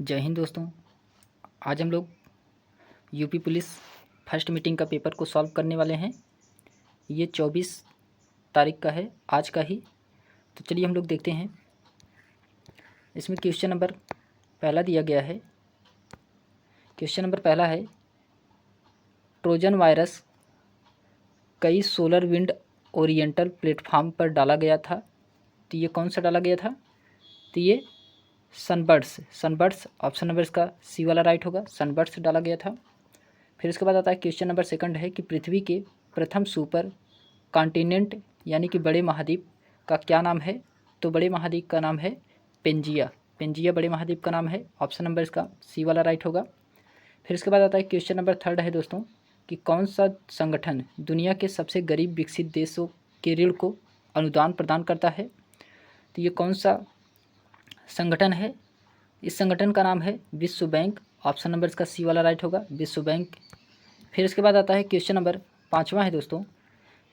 जय हिंद दोस्तों। आज हम लोग यूपी पुलिस फर्स्ट मीटिंग का पेपर को सॉल्व करने वाले हैं। ये 24 तारीख का है, आज का ही। तो चलिए हम लोग देखते हैं। इसमें क्वेश्चन नंबर पहला दिया गया है। क्वेश्चन नंबर पहला है, ट्रोजन वायरस कई सोलर विंड ओरिएंटल प्लेटफॉर्म पर डाला गया था। तो ये कौन सा डाला गया था? तो ये सनबर्ड्स ऑप्शन नंबर इसका सी वाला राइट होगा। सनबर्ड्स डाला गया था। फिर इसके बाद आता है क्वेश्चन नंबर सेकंड है कि पृथ्वी के प्रथम सुपर कॉन्टिनेंट यानी कि बड़े महाद्वीप का क्या नाम है? तो बड़े महाद्वीप का नाम है पेंजिया बड़े महाद्वीप का नाम है। ऑप्शन नंबर इसका सी वाला राइट होगा। फिर इसके बाद आता है क्वेश्चन नंबर थर्ड है दोस्तों कि कौन सा संगठन दुनिया के सबसे गरीब विकसित देशों के ऋण को अनुदान प्रदान करता है? तो ये कौन सा संगठन है? इस संगठन का नाम है विश्व बैंक। ऑप्शन नंबर इसका सी वाला राइट होगा, विश्व बैंक। फिर इसके बाद आता है क्वेश्चन नंबर पाँचवा है दोस्तों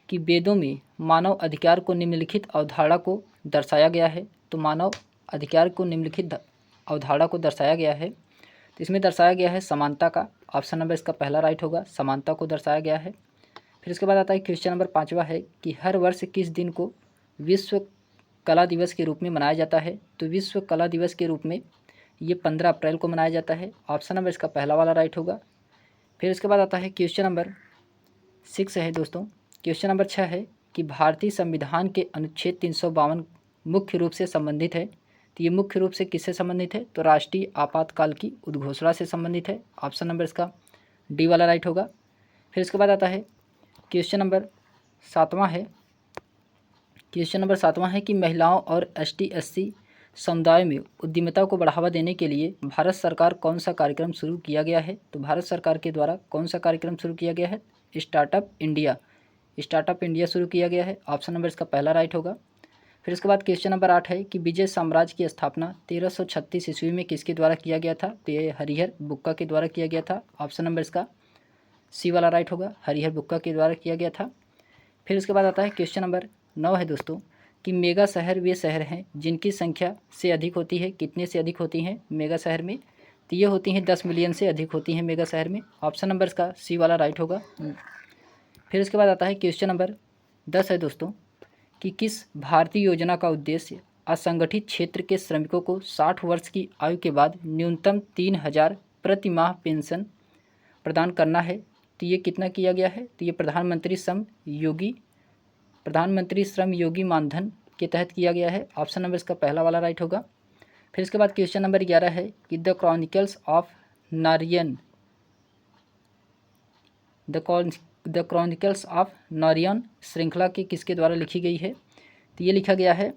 कि वेदों में मानव अधिकार को निम्नलिखित अवधारणा को दर्शाया गया है। तो मानव अधिकार को निम्नलिखित अवधारणा को दर्शाया गया है। तो इसमें दर्शाया गया है समानता का। ऑप्शन नंबर इसका पहला राइट होगा, समानता को दर्शाया गया है। फिर इसके बाद आता है क्वेश्चन नंबर पाँचवा है कि हर वर्ष किस दिन को विश्व कला दिवस के रूप में मनाया जाता है? तो विश्व कला दिवस के रूप में ये 15 अप्रैल को मनाया जाता है। ऑप्शन नंबर इसका पहला वाला राइट होगा। फिर इसके बाद आता है क्वेश्चन नंबर 6 है दोस्तों। क्वेश्चन नंबर 6 है कि भारतीय संविधान के अनुच्छेद 352 मुख्य रूप से संबंधित है। तो ये मुख्य रूप से किससे संबंधित है? तो राष्ट्रीय आपातकाल की उद्घोषणा से संबंधित है। ऑप्शन नंबर इसका डी वाला राइट होगा। फिर इसके बाद आता है क्वेश्चन नंबर 7वां है। क्वेश्चन नंबर 7वां है कि महिलाओं और ST/SC समुदाय में उद्यमिता को बढ़ावा देने के लिए भारत सरकार कौन सा कार्यक्रम शुरू किया गया है? तो भारत सरकार के द्वारा कौन सा कार्यक्रम शुरू किया गया है? स्टार्टअप इंडिया शुरू किया गया है। ऑप्शन नंबर इसका पहला राइट होगा। फिर इसके बाद क्वेश्चन नंबर 8 है कि विजय साम्राज्य की स्थापना 1336 ईस्वी में किसके द्वारा किया गया था? तो ये हरिहर बुक्का के द्वारा किया गया था। ऑप्शन नंबर इसका सी वाला राइट होगा, हरिहर बुक्का के द्वारा किया गया था। फिर इसके बाद आता है क्वेश्चन नंबर 9 है दोस्तों कि मेगा शहर वे शहर हैं जिनकी संख्या से अधिक होती है। कितने से अधिक होती हैं मेगा शहर में? तो ये होती हैं 10 मिलियन से अधिक होती हैं मेगा शहर में। ऑप्शन नंबर इसका सी वाला राइट होगा। फिर इसके बाद आता है क्वेश्चन नंबर 10 है दोस्तों कि किस भारतीय योजना का उद्देश्य असंगठित क्षेत्र के श्रमिकों को 60 वर्ष की आयु के बाद न्यूनतम 3000 प्रति माह पेंशन प्रदान करना है? तो ये कितना किया गया है? तो ये प्रधानमंत्री श्रम योगी मानधन के तहत किया गया है। ऑप्शन नंबर इसका पहला वाला राइट होगा। फिर इसके बाद क्वेश्चन नंबर 11 है कि द क्रॉनिकल्स ऑफ नारियन श्रृंखला के किसके द्वारा लिखी गई है? तो ये लिखा गया है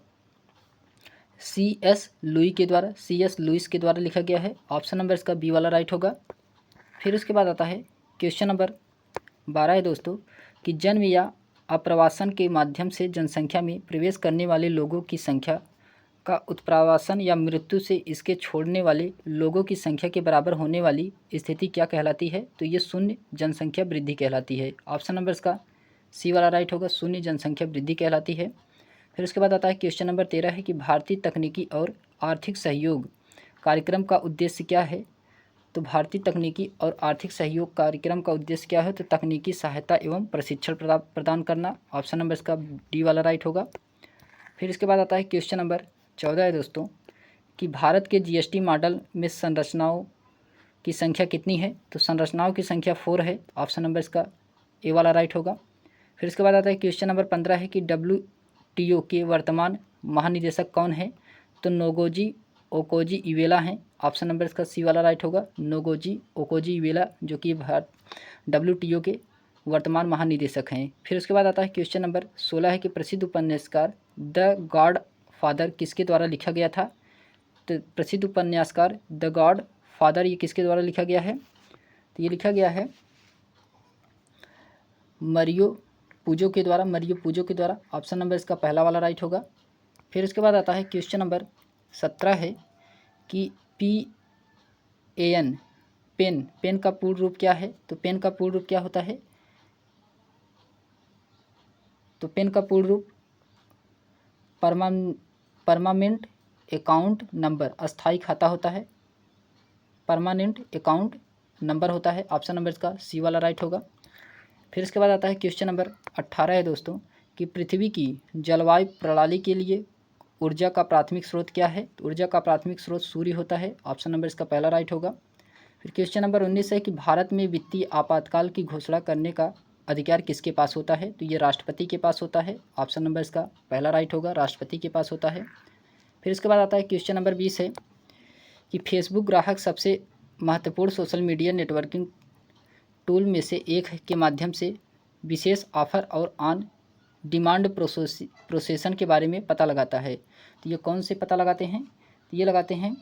C.S. लुइस के द्वारा लिखा गया है। ऑप्शन नंबर इसका बी वाला राइट होगा। फिर उसके बाद आता है क्वेश्चन नंबर 12 है दोस्तों कि जन्म या अप्रवासन के माध्यम से जनसंख्या में प्रवेश करने वाले लोगों की संख्या का उत्प्रवासन या मृत्यु से इसके छोड़ने वाले लोगों की संख्या के बराबर होने वाली स्थिति क्या कहलाती है? तो ये शून्य जनसंख्या वृद्धि कहलाती है। ऑप्शन नंबर इसका सी वाला राइट होगा, शून्य जनसंख्या वृद्धि कहलाती है। फिर उसके बाद आता है क्वेश्चन नंबर 13 है कि भारतीय तकनीकी और आर्थिक सहयोग कार्यक्रम का उद्देश्य क्या है? तो भारतीय तकनीकी और आर्थिक सहयोग कार्यक्रम का उद्देश्य क्या है? तो तकनीकी सहायता एवं प्रशिक्षण प्रदान करना। ऑप्शन नंबर इसका डी वाला राइट होगा। फिर इसके बाद आता है क्वेश्चन नंबर 14 है दोस्तों कि भारत के GST मॉडल में संरचनाओं की संख्या कितनी है? तो संरचनाओं की संख्या 4 है। ऑप्शन नंबर इसका ए वाला राइट होगा। फिर इसके बाद आता है क्वेश्चन नंबर 15 है कि WTO के वर्तमान महानिदेशक कौन है? तो नोगोजी ओकोजी इवेला हैं। ऑप्शन नंबर इसका सी वाला राइट होगा, नोगोजी ओकोजी इवेला, जो कि भारत WTO के वर्तमान महानिदेशक हैं। फिर उसके बाद आता है क्वेश्चन नंबर 16 है कि प्रसिद्ध उपन्यासकार द गॉड फादर किसके द्वारा लिखा गया था? तो प्रसिद्ध उपन्यासकार द गॉड फादर ये किसके द्वारा लिखा गया है? तो ये लिखा गया है मरियो पूजो के द्वारा। ऑप्शन नंबर इसका पहला वाला राइट होगा। फिर इसके बाद आता है क्वेश्चन नंबर 17 है कि पेन का पूर्ण रूप क्या है? तो पेन का पूर्ण रूप क्या होता है? तो पेन का पूर्ण रूप परमानेंट अकाउंट नंबर, अस्थाई खाता होता है। परमानेंट अकाउंट नंबर होता है। ऑप्शन नंबर इसका सी वाला राइट होगा। फिर इसके बाद आता है क्वेश्चन नंबर 18 है दोस्तों कि पृथ्वी की जलवायु प्रणाली के लिए ऊर्जा का प्राथमिक स्रोत क्या है। तो ऊर्जा का प्राथमिक स्रोत सूर्य होता है। ऑप्शन नंबर इसका पहला राइट होगा। फिर क्वेश्चन नंबर 19 है कि भारत में वित्तीय आपातकाल की घोषणा करने का अधिकार किसके पास होता है। तो ये राष्ट्रपति के पास होता है। ऑप्शन नंबर इसका पहला राइट होगा, राष्ट्रपति के पास होता है। फिर इसके बाद आता है क्वेश्चन नंबर 20 है कि फेसबुक ग्राहक सबसे महत्वपूर्ण सोशल मीडिया नेटवर्किंग टूल में से एक के माध्यम से विशेष ऑफर और ऑन डिमांड प्रोसेसन के बारे में पता लगाता है। तो ये कौन से पता लगाते हैं। तो ये लगाते हैं,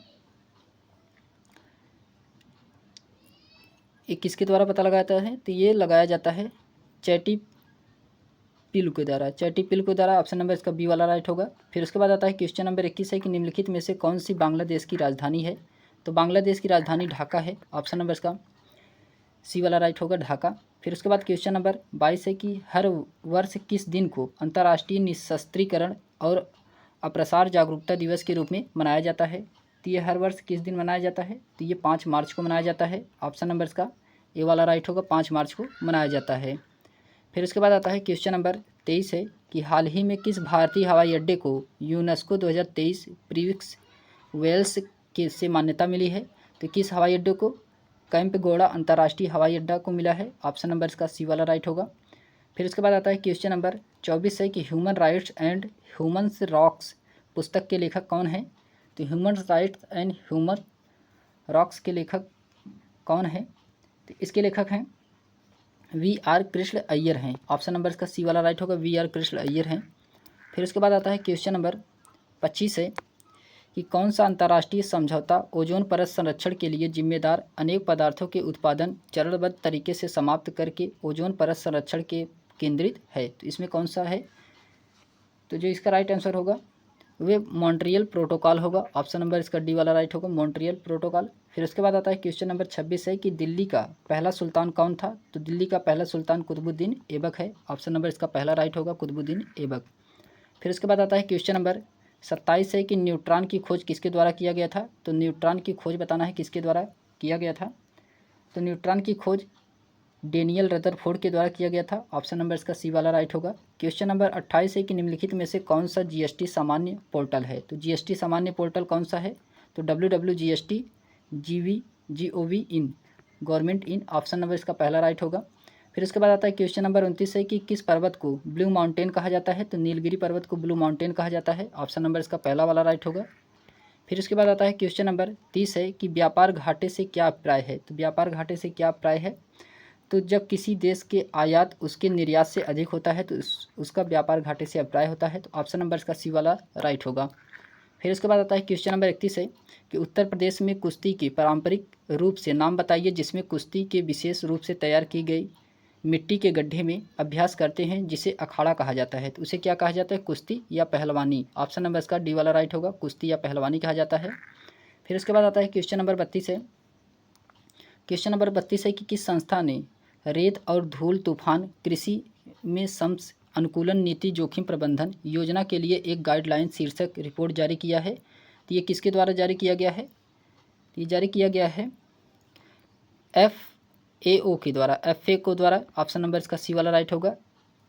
ये किसके द्वारा पता लगाता है। तो ये लगाया जाता है चैटी पिल के द्वारा, चैटी पिल के द्वारा। ऑप्शन नंबर इसका बी वाला राइट होगा। फिर उसके बाद आता है क्वेश्चन नंबर 21 है कि निम्नलिखित में से कौन सी बांग्लादेश की राजधानी है। तो बांग्लादेश की राजधानी ढाका है। ऑप्शन नंबर इसका सी वाला राइट होगा, ढाका। फिर उसके बाद क्वेश्चन नंबर 22 है कि हर वर्ष किस दिन को अंतर्राष्ट्रीय निशस्त्रीकरण और अप्रसार जागरूकता दिवस के रूप में मनाया जाता है। तो ये हर वर्ष किस दिन मनाया जाता है। तो ये 5 मार्च को मनाया जाता है। ऑप्शन नंबर इसका ए वाला राइट होगा, 5 मार्च को मनाया जाता है। फिर उसके बाद आता है क्वेश्चन नंबर 23 है कि हाल ही में किस भारतीय हवाई अड्डे को यूनेस्को 2023 प्रीविक्स वेल्स के से मान्यता मिली है। तो किस हवाई अड्डे को कैंपगोड़ा अंतर्राष्ट्रीय हवाई अड्डा को मिला है। ऑप्शन नंबर इसका सी वाला राइट होगा। फिर उसके बाद आता है क्वेश्चन नंबर 24 है कि human rights and humans rocks पुस्तक के लेखक कौन है। तो human rights and human rocks के लेखक कौन है। तो इसके लेखक हैं वी आर कृष्ण अय्यर हैं। ऑप्शन नंबर इसका सी वाला राइट होगा, वी आर कृष्ण अय्यर हैं। फिर उसके बाद आता है क्वेश्चन नंबर 25 है कि कौन सा अंतर्राष्ट्रीय समझौता ओजोन परत संरक्षण के लिए जिम्मेदार अनेक पदार्थों के उत्पादन चरणबद्ध तरीके से समाप्त करके ओजोन परत संरक्षण के केंद्रित है। तो इसमें कौन सा है। तो जो इसका राइट आंसर होगा वे मॉन्ट्रियल प्रोटोकॉल होगा। ऑप्शन नंबर इसका डी वाला राइट होगा, मॉन्ट्रियल प्रोटोकॉल। फिर उसके बाद आता है क्वेश्चन नंबर 26 है कि दिल्ली का पहला सुल्तान कौन था। तो दिल्ली का पहला सुल्तान कुतुबुद्दीन ऐबक है। ऑप्शन नंबर इसका पहला राइट होगा, कुतुबुद्दीन ऐबक। फिर उसके बाद आता है क्वेश्चन नंबर 27 है कि न्यूट्रॉन की खोज किसके द्वारा किया गया था। तो न्यूट्रॉन की खोज बताना है किसके द्वारा किया गया था। तो न्यूट्रॉन की खोज डेनियल रदरफोर्ड के द्वारा किया गया था। ऑप्शन नंबर इसका सी वाला राइट होगा। क्वेश्चन नंबर 28 है कि निम्नलिखित में से कौन सा जीएसटी सामान्य पोर्टल है। तो जीएसटी सामान्य पोर्टल कौन सा है। तो www.gst gov in government in. Option number इसका पहला राइट होगा। फिर उसके बाद आता है क्वेश्चन नंबर 29 है कि किस पर्वत को ब्लू माउंटेन कहा जाता है। तो नीलगिरी पर्वत को ब्लू माउंटेन कहा जाता है। ऑप्शन नंबर इसका पहला वाला राइट होगा। फिर उसके बाद आता है क्वेश्चन नंबर 30 है कि व्यापार घाटे से क्या अभिप्राय है। तो व्यापार घाटे से क्या अभिप्राय है। तो जब किसी देश के आयात उसके निर्यात से अधिक होता है तो उसका व्यापार घाटे से अभिप्राय होता है। तो ऑप्शन नंबर इसका सी वाला राइट होगा। फिर उसके बाद आता है क्वेश्चन नंबर 31 है कि उत्तर प्रदेश में कुश्ती की पारंपरिक रूप से नाम बताइए जिसमें कुश्ती के विशेष रूप से तैयार की गई मिट्टी के गड्ढे में अभ्यास करते हैं जिसे अखाड़ा कहा जाता है। तो उसे क्या कहा जाता है, कुश्ती या पहलवानी। ऑप्शन नंबर इसका डी वाला राइट होगा, कुश्ती या पहलवानी कहा जाता है। फिर उसके बाद आता है क्वेश्चन नंबर 32 है। क्वेश्चन नंबर 32 है कि किस संस्था ने रेत और धूल तूफान कृषि में सम्स अनुकूलन नीति जोखिम प्रबंधन योजना के लिए एक गाइडलाइन शीर्षक रिपोर्ट जारी किया है। तो ये किसके द्वारा जारी किया गया है। ये जारी किया गया है FAO के द्वारा, FAO द्वारा। ऑप्शन नंबर इसका सी वाला राइट होगा,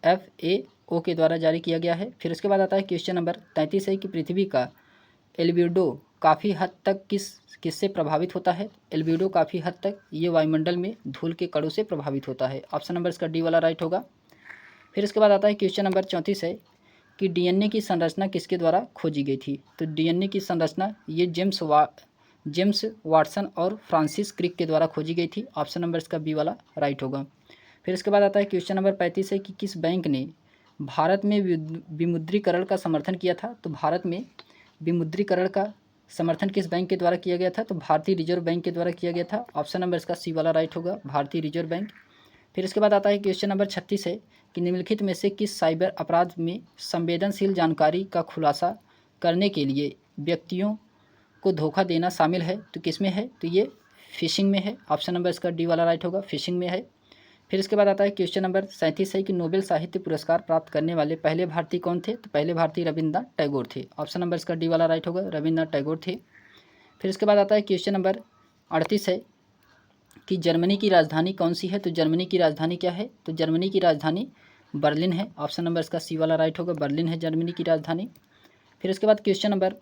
FAO के द्वारा जारी किया गया है। फिर उसके बाद आता है क्वेश्चन नंबर 33 है कि पृथ्वी का एल्बिडो काफ़ी हद तक किससे प्रभावित होता है। एल्बिडो काफ़ी हद तक ये वायुमंडल में धूल के कणों से प्रभावित होता है। ऑप्शन नंबर इसका डी वाला राइट होगा। फिर इसके बाद आता है क्वेश्चन नंबर 34 है कि DNA की संरचना किसके द्वारा खोजी गई थी। तो DNA की संरचना ये जेम्स वाटसन और फ्रांसिस क्रिक के द्वारा खोजी गई थी। ऑप्शन नंबर इसका बी वाला राइट होगा। फिर इसके बाद आता है क्वेश्चन नंबर 35 है कि किस बैंक ने भारत में विमुद्रीकरण का समर्थन किया था। तो भारत में विमुद्रीकरण का समर्थन किस बैंक के द्वारा किया गया था। तो भारतीय रिजर्व बैंक के द्वारा किया गया था। ऑप्शन नंबर इसका सी वाला राइट होगा, भारतीय रिजर्व बैंक। फिर इसके बाद आता है क्वेश्चन नंबर 36 है कि निम्नलिखित में से किस साइबर अपराध में संवेदनशील जानकारी का खुलासा करने के लिए व्यक्तियों को धोखा देना शामिल है। तो किस में है, तो ये फिशिंग में है। ऑप्शन नंबर इसका डी वाला राइट होगा, फिशिंग में है। फिर इसके बाद आता है क्वेश्चन नंबर 37 है कि नोबेल साहित्य पुरस्कार प्राप्त करने वाले पहले भारतीय कौन थे। तो पहले भारतीय रविन्द्रनाथ टैगोर थे। ऑप्शन नंबर इसका डी वाला राइट होगा, रविन्द्रनाथ टैगोर थे। फिर इसके बाद आता है क्वेश्चन नंबर 38 है कि जर्मनी की राजधानी कौन सी है? तो जर्मनी की राजधानी क्या है? तो जर्मनी की राजधानी बर्लिन है। ऑप्शन नंबर इसका सी वाला राइट होगा, बर्लिन है जर्मनी की राजधानी। फिर उसके बाद क्वेश्चन नंबर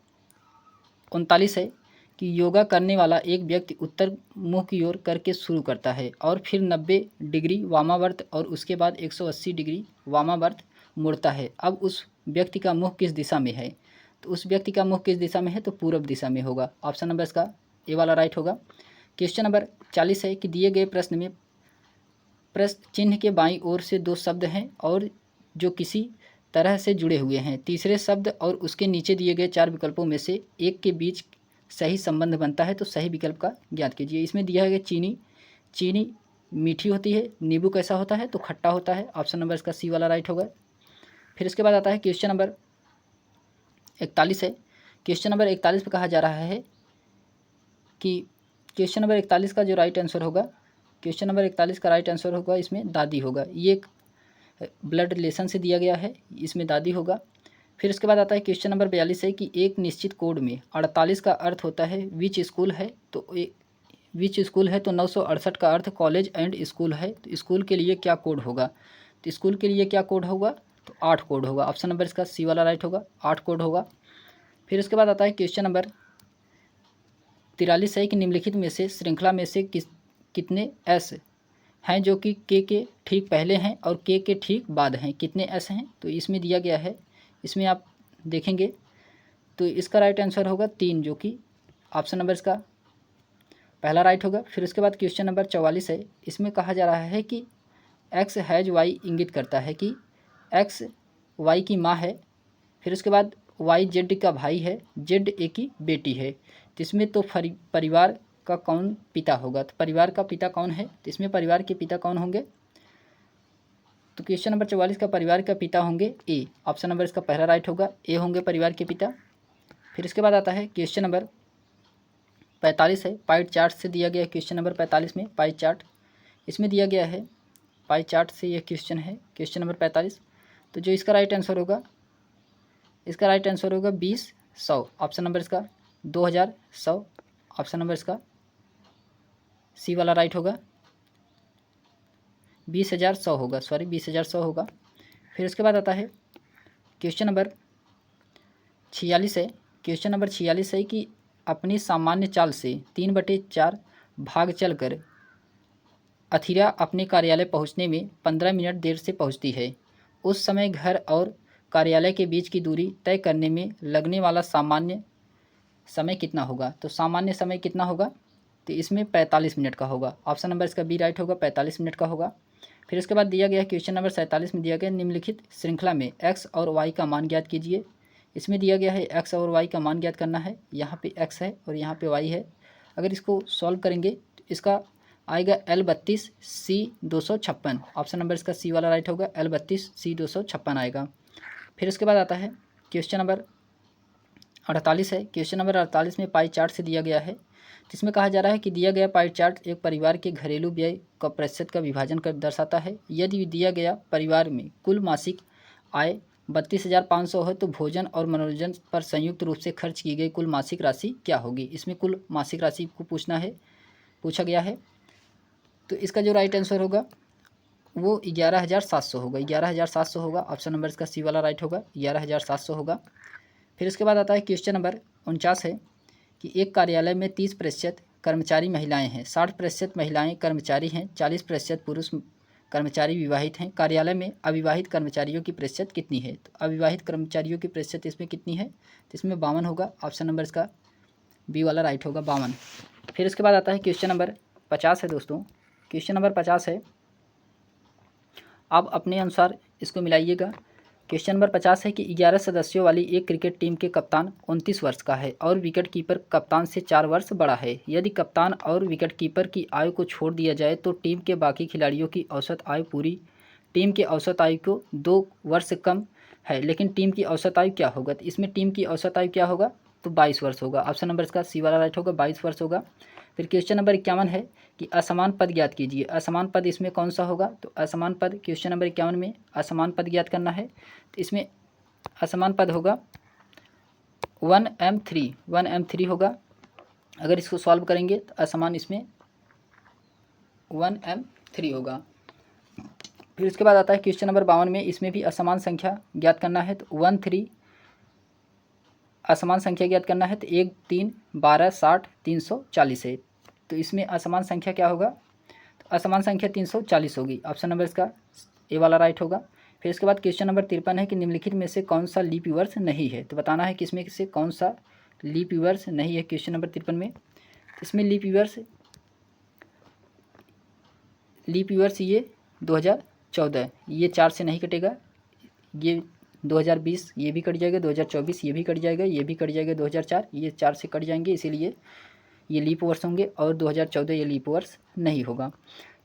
39 है कि योगा करने वाला एक व्यक्ति उत्तर मुख की ओर करके शुरू करता है और फिर 90 डिग्री वामावर्त और उसके बाद 180 डिग्री वामावर्त मुड़ता है। अब उस व्यक्ति का मुख किस दिशा में है? तो उस व्यक्ति का मुख किस दिशा में है? तो पूर्व दिशा में होगा। ऑप्शन नंबर इसका ए वाला राइट होगा। क्वेश्चन नंबर 40 है कि दिए गए प्रश्न में प्रश्न चिन्ह के बाईं ओर से दो शब्द हैं और जो किसी तरह से जुड़े हुए हैं। तीसरे शब्द और उसके नीचे दिए गए चार विकल्पों में से एक के बीच सही संबंध बनता है, तो सही विकल्प का ज्ञात कीजिए। इसमें दिया है कि चीनी मीठी होती है, नींबू कैसा होता है? तो खट्टा होता है। ऑप्शन नंबर इसका सी वाला राइट होगा। फिर इसके बाद आता है क्वेश्चन नंबर 41 है। क्वेश्चन नंबर 41 पे कहा जा रहा है कि क्वेश्चन नंबर 41 का जो राइट आंसर होगा, क्वेश्चन नंबर 41 का राइट आंसर होगा इसमें दादी होगा। ये एक ब्लड रिलेशन से दिया गया है, इसमें दादी होगा। फिर उसके बाद आता है क्वेश्चन नंबर 42 है कि एक निश्चित कोड में 48 का अर्थ होता है विच स्कूल है? तो विच स्कूल है, तो 968 का अर्थ कॉलेज एंड स्कूल है। तो स्कूल के लिए क्या कोड होगा? तो स्कूल के लिए क्या कोड होगा? तो 8 कोड होगा। ऑप्शन नंबर इसका सी वाला राइट होगा, 8 कोड होगा। फिर उसके बाद आता है क्वेश्चन नंबर 43 है कि निम्नलिखित में से श्रृंखला में से कितने एस हैं जो कि के ठीक पहले हैं और के ठीक बाद हैं? कितने एस हैं? तो इसमें दिया गया है, इसमें आप देखेंगे तो इसका राइट आंसर होगा 3, जो कि ऑप्शन नंबर इसका पहला राइट होगा। फिर उसके बाद क्वेश्चन नंबर 44 है। इसमें कहा जा रहा है कि एक्स हैज वाई इंगित करता है कि एक्स वाई की माँ है। फिर उसके बाद वाई जेड का भाई है, जेड ए की बेटी है। तो इसमें तो परिवार का कौन पिता होगा? तो परिवार का पिता कौन है? तो इसमें परिवार के पिता कौन होंगे? तो क्वेश्चन नंबर 44 का परिवार का पिता होंगे ए। ऑप्शन नंबर इसका पहला राइट होगा, ए होंगे परिवार के पिता। फिर इसके बाद आता है क्वेश्चन नंबर 45 है, पाई चार्ट से दिया गया क्वेश्चन नंबर 45 में पाई चार्ट इसमें दिया गया है, पाई चार्ट से यह क्वेश्चन है क्वेश्चन नंबर 45। तो जो इसका राइट आंसर होगा, इसका राइट आंसर होगा 20,100। ऑप्शन नंबर इसका 2100। ऑप्शन नंबर इसका सी वाला राइट होगा, 20,100 होगा, सॉरी 20,100 होगा। फिर उसके बाद आता है क्वेश्चन नंबर 46 है। क्वेश्चन नंबर 46 है कि अपनी सामान्य चाल से 3/4 भाग चलकर अथिरा अपने कार्यालय पहुंचने में 15 मिनट देर से पहुंचती है। उस समय घर और कार्यालय के बीच की दूरी तय करने में लगने वाला सामान्य समय कितना होगा? तो सामान्य समय कितना होगा? तो इसमें 45 मिनट का होगा। ऑप्शन नंबर इसका बी राइट होगा, 45 मिनट का होगा। फिर उसके बाद दिया गया क्वेश्चन नंबर 47 में दिया गया निम्नलिखित श्रृंखला में एक्स और वाई का मान ज्ञात कीजिए। इसमें दिया गया है एक्स और वाई का मान ज्ञात करना है। यहाँ पे एक्स है और यहाँ पे वाई है। अगर इसको सॉल्व करेंगे तो इसका आएगा L32 C256। ऑप्शन नंबर इसका सी वाला राइट होगा, L32 C256 आएगा। फिर उसके बाद आता है क्वेश्चन नंबर 48 है। क्वेश्चन नंबर 48 में पाई चार्ट से दिया गया है, जिसमें कहा जा रहा है कि दिया गया पाई चार्ट एक परिवार के घरेलू व्यय का प्रतिशत का विभाजन कर दर्शाता है। यदि दिया गया परिवार में कुल मासिक आय 32,500 है तो भोजन और मनोरंजन पर संयुक्त रूप से खर्च की गई कुल मासिक राशि क्या होगी? इसमें कुल मासिक राशि को पूछा गया है। तो इसका जो राइट आंसर होगा वो 11,700 होगा, 11,700 होगा। ऑप्शन नंबर इसका सी वाला राइट होगा, 11,700 होगा। फिर उसके बाद आता है क्वेश्चन नंबर 49 है कि एक कार्यालय में 30% कर्मचारी महिलाएं हैं, 60% महिलाएं कर्मचारी हैं, 40% पुरुष कर्मचारी विवाहित हैं। कार्यालय में अविवाहित कर्मचारियों की प्रतिशत कितनी है? तो अविवाहित कर्मचारियों की प्रतिशत इसमें कितनी है? तो इसमें 52 होगा। ऑप्शन नंबर इसका बी वाला राइट होगा, 52। फिर उसके बाद आता है क्वेश्चन नंबर 50 है दोस्तों। क्वेश्चन नंबर 50 है, आप अपने अनुसार इसको मिलाइएगा। क्वेश्चन नंबर 50 है कि 11 सदस्यों वाली एक क्रिकेट टीम के कप्तान 29 वर्ष का है और विकेट कीपर कप्तान से 4 वर्ष बड़ा है। यदि कप्तान और विकेट कीपर की आयु को छोड़ दिया जाए तो टीम के बाकी खिलाड़ियों की औसत आयु पूरी टीम की औसत आयु को 2 वर्ष कम है, लेकिन टीम की औसत आयु क्या होगा? तो इसमें टीम की औसत आयु क्या होगा? तो 22 वर्ष होगा। ऑप्शन नंबर इसका सी वाला राइट होगा, 22 वर्ष होगा। फिर क्वेश्चन नंबर 51 है कि असमान पद ज्ञात कीजिए। असमान पद इसमें कौन सा होगा? तो असमान पद क्वेश्चन नंबर 51 में असमान पद ज्ञात करना है। तो इसमें असमान पद होगा 1m3 होगा। अगर इसको सॉल्व करेंगे तो असमान इसमें 1m3 होगा। फिर उसके बाद आता है क्वेश्चन नंबर 52 में, इसमें भी असमान संख्या ज्ञात करना है। तो 1 3 असमान संख्या ज्ञात करना है। तो 1 3 12 60 340 है। तो इसमें असमान संख्या क्या होगा? तो असमान संख्या 340 होगी। ऑप्शन नंबर इसका ए वाला राइट होगा। फिर इसके बाद क्वेश्चन नंबर 53 है कि निम्नलिखित में से कौन सा लीप ईयर्स नहीं है। तो बताना है कि इसमें से कौन सा लीप ईयर्स नहीं है। क्वेश्चन नंबर 53 में इसमें लीप ईयर्स ये 2014, ये 4 से नहीं कटेगा। ये 2020 ये भी कट जाएगा, 2024 ये भी कट जाएगा, ये भी कट जाएगा, 2004 ये 4 से कट जाएंगे, इसीलिए ये लीप वर्ष होंगे। और 2014 ये लीप वर्ष नहीं होगा।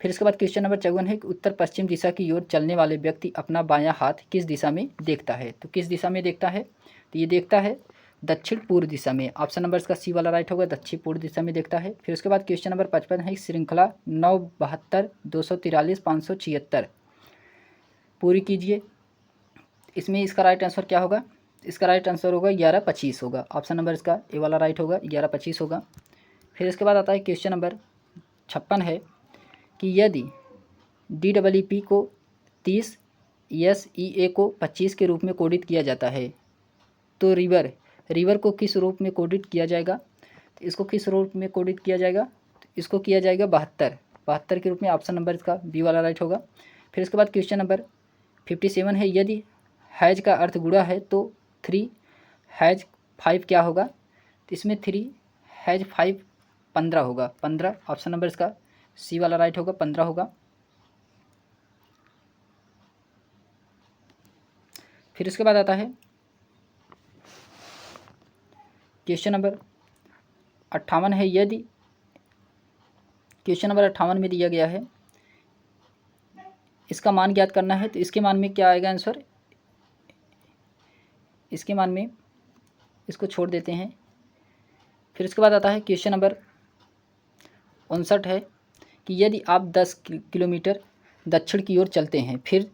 फिर इसके बाद क्वेश्चन नंबर 54 है कि उत्तर पश्चिम दिशा की ओर चलने वाले व्यक्ति अपना बायां हाथ किस दिशा में देखता है। तो किस दिशा में देखता है? तो ये देखता है दक्षिण पूर्व दिशा में। ऑप्शन नंबर इसका सी वाला राइट होगा, दक्षिण पूर्व दिशा में देखता है। फिर उसके बाद क्वेश्चन नंबर 55 है श्रृंखला 972 243 576 पूरी कीजिए। इसमें इसका राइट आंसर क्या होगा? इसका राइट आंसर होगा 1125 होगा। ऑप्शन नंबर इसका ए वाला राइट होगा, 1125 होगा। फिर इसके बाद आता है क्वेश्चन नंबर 56 है कि यदि DEEP को 30 SEA को 25 के रूप में कोडित किया जाता है तो रिवर को किस रूप में कोडित किया जाएगा? तो इसको किस रूप में कोडित किया जाएगा? तो इसको किया जाएगा 72 के रूप में। ऑप्शन नंबर इसका बी वाला राइट होगा। फिर इसके बाद क्वेश्चन नंबर 57 है यदि हैज का अर्थ गुणा है तो 3 हैज 5 क्या होगा? तो इसमें 3 हैज 5 15 होगा, 15। ऑप्शन नंबर इसका सी वाला राइट होगा, 15 होगा। फिर इसके बाद आता है क्वेश्चन नंबर 58 है यदि क्वेश्चन नंबर 58 में दिया गया है इसका मान ज्ञात करना है। तो इसके मान में क्या आएगा आंसर? इसके मान में इसको छोड़ देते हैं। फिर इसके बाद आता है क्वेश्चन नंबर 59 है कि यदि आप 10 किलोमीटर दक्षिण की ओर चलते हैं फिर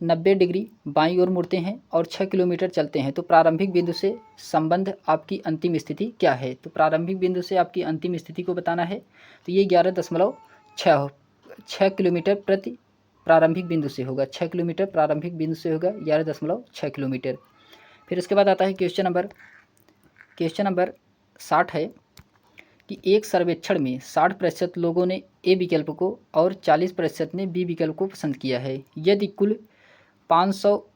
90 डिग्री बाईं ओर मुड़ते हैं और 6 किलोमीटर चलते हैं तो प्रारंभिक बिंदु से संबंध आपकी अंतिम स्थिति क्या है? तो प्रारंभिक बिंदु से आपकी अंतिम स्थिति को बताना है। तो ये 11.6 किलोमीटर प्रति प्रारंभिक बिंदु से होगा। 6 किलोमीटर प्रारंभिक बिंदु से होगा, 11.6 किलोमीटर। फिर इसके बाद आता है क्वेश्चन नंबर 60 है कि एक सर्वेक्षण में 60% लोगों ने ए विकल्प को और 40% ने बी विकल्प को पसंद किया है। यदि कुल 500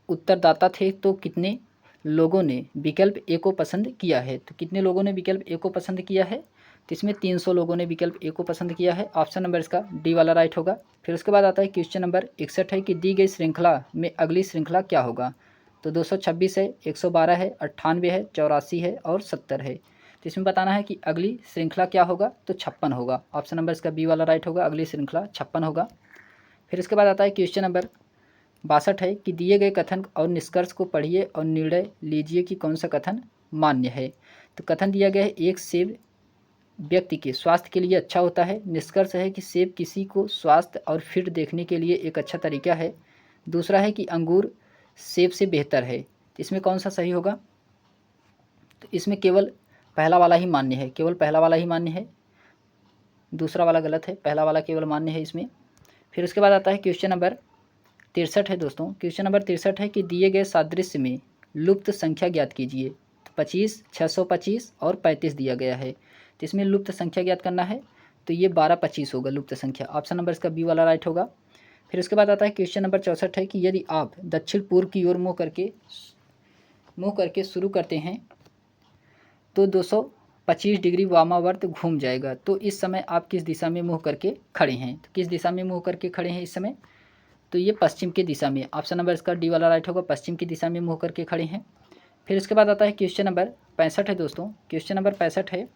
उत्तरदाता थे तो कितने लोगों ने विकल्प ए को पसंद किया है? तो कितने लोगों ने विकल्प ए को पसंद किया है? तो इसमें 300 लोगों ने विकल्प ए को पसंद किया है। ऑप्शन नंबर इसका डी वाला राइट होगा। फिर उसके बाद आता है क्वेश्चन नंबर 61 है कि दी गई श्रृंखला में अगली श्रृंखला क्या होगा? तो 226 है, 112 है, 98 है, 84 है और 70 है। तो इसमें बताना है कि अगली श्रृंखला क्या होगा? तो 56 होगा। ऑप्शन नंबर इसका बी वाला राइट होगा, अगली श्रृंखला 56 होगा। फिर इसके बाद आता है क्वेश्चन नंबर 62 है कि दिए गए कथन और निष्कर्ष को पढ़िए और निर्णय लीजिए कि कौन सा कथन मान्य है। तो कथन दिया गया है एक सेब व्यक्ति के स्वास्थ्य के लिए अच्छा होता है। निष्कर्ष है कि सेब किसी को स्वास्थ्य और फिट देखने के लिए एक अच्छा तरीका है। दूसरा है कि अंगूर सेब से बेहतर है। तो इसमें कौन सा सही होगा? तो इसमें केवल पहला वाला ही मान्य है, केवल पहला वाला ही मान्य है, दूसरा वाला गलत है, पहला वाला केवल मान्य है इसमें। फिर उसके बाद आता है क्वेश्चन नंबर 63 है दोस्तों। क्वेश्चन नंबर 63 है कि दिए गए सादृश्य में लुप्त संख्या ज्ञात कीजिए। तो 25, 625 और 35 दिया गया है। तो इसमें लुप्त संख्या ज्ञात करना है। तो ये 1225 होगा लुप्त संख्या। ऑप्शन नंबर इसका बी वाला राइट होगा। फिर उसके बाद आता है क्वेश्चन नंबर 64 है कि यदि आप दक्षिण पूर्व की ओर मुँह करके शुरू करते हैं तो 225 डिग्री वामावर्त घूम जाएगा। तो इस समय आप किस दिशा में मुँह करके खड़े हैं? तो किस दिशा में मुँह करके खड़े हैं इस समय? तो ये पश्चिम की दिशा में। ऑप्शन नंबर इसका डी वाला राइट होगा, पश्चिम की दिशा में मुँह करके खड़े हैं। फिर इसके बाद आता है क्वेश्चन नंबर 65 है दोस्तों। क्वेश्चन नंबर 65 है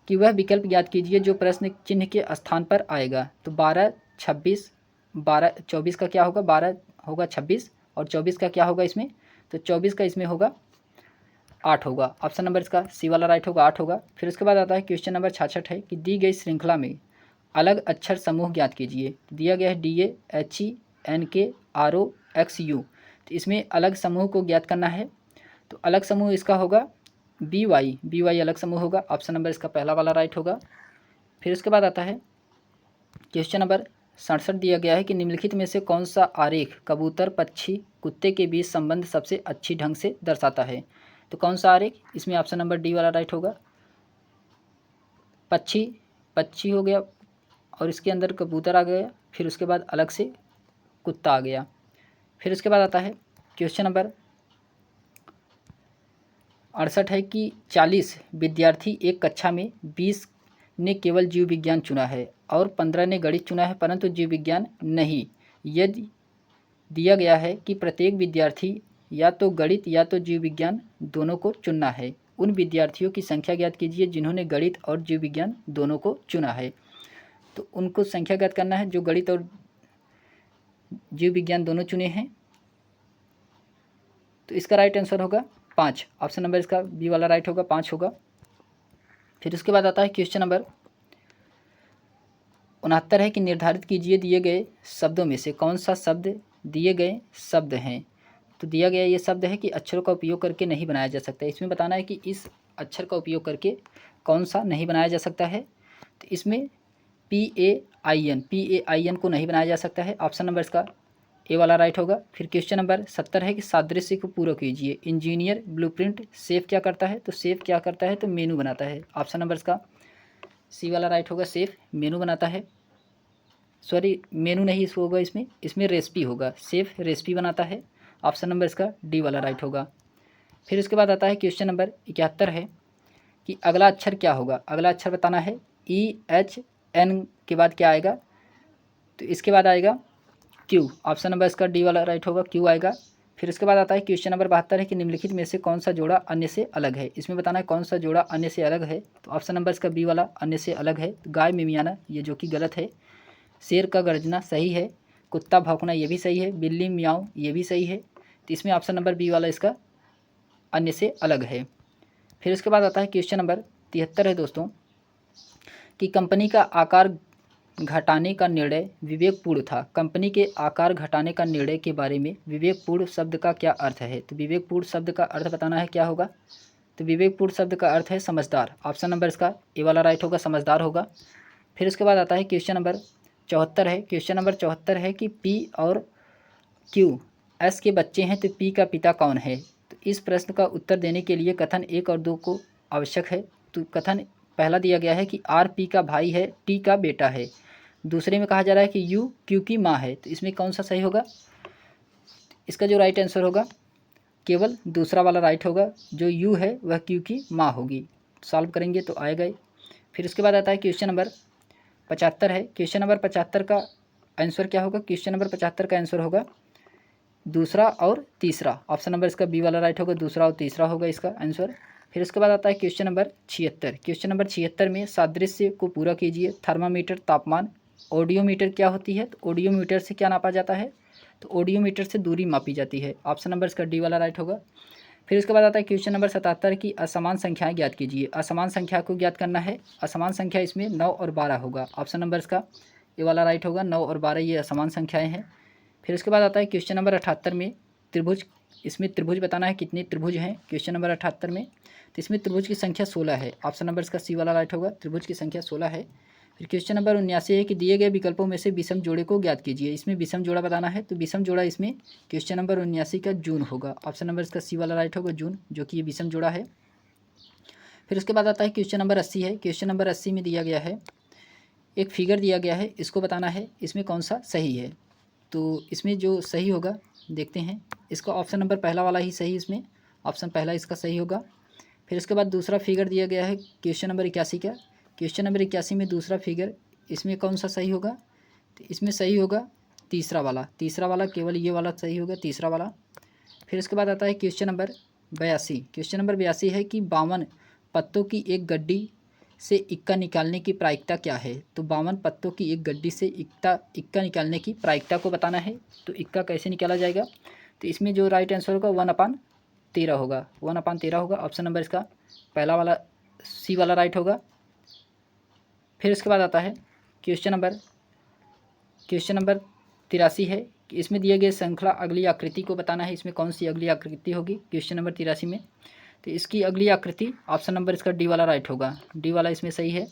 कि वह विकल्प याद कीजिए जो प्रश्न चिन्ह के स्थान पर आएगा। तो 12, 26, 12, 24 का क्या होगा? 12 होगा 26 और 24 का क्या होगा इसमें? तो 24 का इसमें होगा 8 होगा। ऑप्शन नंबर इसका सी वाला राइट होगा, 8 होगा। फिर उसके बाद आता है क्वेश्चन नंबर 66 है कि दी गई श्रृंखला में अलग अक्षर समूह ज्ञात कीजिए। दिया गया है DAHE NKROXU। तो इसमें अलग समूह को ज्ञात करना है। तो अलग समूह इसका होगा बी वाई अलग समूह होगा। ऑप्शन नंबर इसका पहला वाला राइट होगा। फिर उसके बाद आता है क्वेश्चन नंबर 67 दिया गया है कि निम्नलिखित में से कौन सा आरेख कबूतर, पक्षी, कुत्ते के बीच संबंध सबसे अच्छी ढंग से दर्शाता है। तो कौन सा आरेख, इसमें ऑप्शन नंबर डी वाला राइट होगा। पक्षी हो गया और इसके अंदर कबूतर आ गया, फिर उसके बाद अलग से कुत्ता आ गया। फिर उसके बाद आता है क्वेश्चन नंबर 68 है कि 40 विद्यार्थी एक कक्षा में 20 ने केवल जीव विज्ञान चुना है और 15 ने गणित चुना है परंतु जीव विज्ञान नहीं। यदि दिया गया है कि प्रत्येक विद्यार्थी या तो गणित या तो जीव विज्ञान दोनों को चुनना है, उन विद्यार्थियों की संख्या ज्ञात कीजिए जिन्होंने गणित और जीव विज्ञान दोनों को चुना है। तो उनको संख्या ज्ञात करना है जो गणित और जीव विज्ञान दोनों चुने हैं। तो इसका राइट आंसर होगा 5। ऑप्शन नंबर इसका बी वाला राइट होगा, 5 होगा। फिर उसके बाद आता है क्वेश्चन नंबर 69 है कि निर्धारित कीजिए दिए गए शब्दों में से कौन सा शब्द दिए गए शब्द हैं। तो दिया गया ये शब्द है कि अक्षरों का उपयोग करके नहीं बनाया जा सकता है। इसमें बताना है कि इस अक्षर का उपयोग करके कौन सा नहीं बनाया जा सकता है। तो इसमें PAIN को नहीं बनाया जा सकता है। ऑप्शन नंबर इसका ए वाला राइट होगा। फिर क्वेश्चन नंबर 70 है कि सादृश्य को पूरा कीजिए। इंजीनियर ब्लूप्रिंट सेफ क्या करता है, तो सेफ क्या करता है तो मेनू बनाता है। ऑप्शन नंबर इसका सी वाला राइट होगा, सेफ मेनू बनाता है। सॉरी मेनू नहीं इस होगा, इसमें रेसिपी होगा, सेफ रेसिपी बनाता है। ऑप्शन नंबर इसका डी वाला राइट होगा। फिर उसके बाद आता है क्वेश्चन नंबर 71 है कि अगला अक्षर क्या होगा। अगला अक्षर बताना है EHN के बाद क्या आएगा, तो इसके बाद आएगा क्यू। ऑप्शन नंबर इसका डी वाला राइट होगा, क्यू आएगा। फिर उसके बाद आता है क्वेश्चन नंबर 72 है कि निम्नलिखित में से कौन सा जोड़ा अन्य से अलग है। इसमें बताना है कौन सा जोड़ा अन्य से अलग है। तो ऑप्शन नंबर इसका बी वाला अन्य से अलग है। गाय मिमियाना ये जो कि गलत है। शेर का गर्जना सही है। कुत्ता भौंकना ये भी सही है। बिल्ली म्याऊं ये भी सही है। तो इसमें ऑप्शन नंबर बी वाला इसका अन्य से अलग है। फिर उसके बाद आता है क्वेश्चन नंबर 73 है दोस्तों कि कंपनी का आकार घटाने का निर्णय विवेकपूर्ण था। कंपनी के आकार घटाने का निर्णय के बारे में विवेकपूर्ण शब्द का क्या अर्थ है। तो विवेकपूर्ण शब्द का अर्थ बताना है क्या होगा, तो विवेकपूर्ण शब्द का अर्थ है समझदार। ऑप्शन नंबर इसका ए वाला राइट होगा, समझदार होगा। फिर उसके बाद आता है क्वेश्चन नंबर 74 है। क्वेश्चन नंबर 74 है कि पी और क्यू एस के बच्चे हैं तो पी का पिता कौन है। तो इस प्रश्न का उत्तर देने के लिए कथन 1 और 2 को आवश्यक है। तो कथन पहला दिया गया है कि आर पी का भाई है, टी का बेटा है। दूसरे में कहा जा रहा है कि यू क्यू की माँ है। तो इसमें कौन सा सही होगा, इसका जो राइट आंसर होगा केवल दूसरा वाला राइट होगा, जो यू है वह क्यू की माँ होगी। सॉल्व करेंगे तो आएगा ही। फिर उसके बाद आता है क्वेश्चन नंबर 75 है। क्वेश्चन नंबर 75 का आंसर क्या होगा, क्वेश्चन नंबर 75 का आंसर होगा दूसरा और तीसरा। ऑप्शन नंबर इसका बी वाला राइट होगा, दूसरा और तीसरा होगा इसका आंसर। फिर उसके बाद आता है क्वेश्चन नंबर 76। क्वेश्चन नंबर 76 में सादृश्य को पूरा कीजिए। थर्मामीटर तापमान, ऑडियोमीटर क्या होती है, तो ऑडियोमीटर से क्या नापा जाता है, तो ऑडियोमीटर से दूरी मापी जाती है। ऑप्शन नंबर इसका डी वाला राइट होगा। फिर उसके बाद आता है क्वेश्चन नंबर 77 की असमान संख्याएं ज्ञात कीजिए। असमान संख्या को ज्ञात करना है। असमान संख्या इसमें 9 और 12 होगा। ऑप्शन नंबर इसका ए वाला राइट होगा, 9 और 12 ये असमान संख्याएं हैं। फिर उसके बाद आता है क्वेश्चन नंबर 78 में त्रिभुज, इसमें त्रिभुज बताना है कितने त्रिभुज हैं क्वेश्चन नंबर 78 में। तो इसमें त्रिभुज की संख्या 16 है। ऑप्शन नंबर इसका सी वाला राइट होगा, त्रिभुज की संख्या 16 है। फिर क्वेश्चन नंबर 79 है कि दिए गए विकल्पों में से विषम जोड़े को ज्ञात कीजिए। इसमें विषम जोड़ा बताना है। तो विषम जोड़ा इसमें क्वेश्चन नंबर 79 का जून होगा। ऑप्शन नंबर इसका सी वाला राइट होगा, जून, जो कि ये विषम जोड़ा है। फिर उसके बाद आता है क्वेश्चन नंबर 80 है। क्वेश्चन नंबर 80 में दिया गया है, एक फिगर दिया गया है, इसको बताना है इसमें कौन सा सही है। तो इसमें जो सही होगा देखते हैं, इसका ऑप्शन नंबर पहला वाला ही सही, इसमें ऑप्शन पहला इसका सही होगा। फिर उसके बाद दूसरा फिगर दिया गया है क्वेश्चन नंबर 81 का। क्वेश्चन नंबर 81 में दूसरा फिगर, इसमें कौन सा सही होगा, तो इसमें सही होगा तीसरा वाला, केवल ये वाला सही होगा, तीसरा वाला। फिर उसके बाद आता है क्वेश्चन नंबर 82। क्वेश्चन नंबर 82 है कि 52 पत्तों की एक गड्डी से इक्का निकालने की प्रायिकता क्या है। तो 52 पत्तों की एक गड्डी से इक्का निकालने की प्रायिकता को बताना है। तो इक्का कैसे निकाला जाएगा, तो इसमें जो राइट आंसर होगा 1/13 होगा, 1/13 होगा। ऑप्शन नंबर इसका पहला वाला सी वाला राइट होगा। फिर उसके बाद आता है क्वेश्चन नंबर 83 है कि इसमें दिए गए श्रृंखला अगली आकृति को बताना है। इसमें कौन सी अगली आकृति होगी क्वेश्चन नंबर 83 में। तो तो इसकी अगली आकृति ऑप्शन नंबर इसका डी वाला राइट होगा, डी वाला इसमें सही है।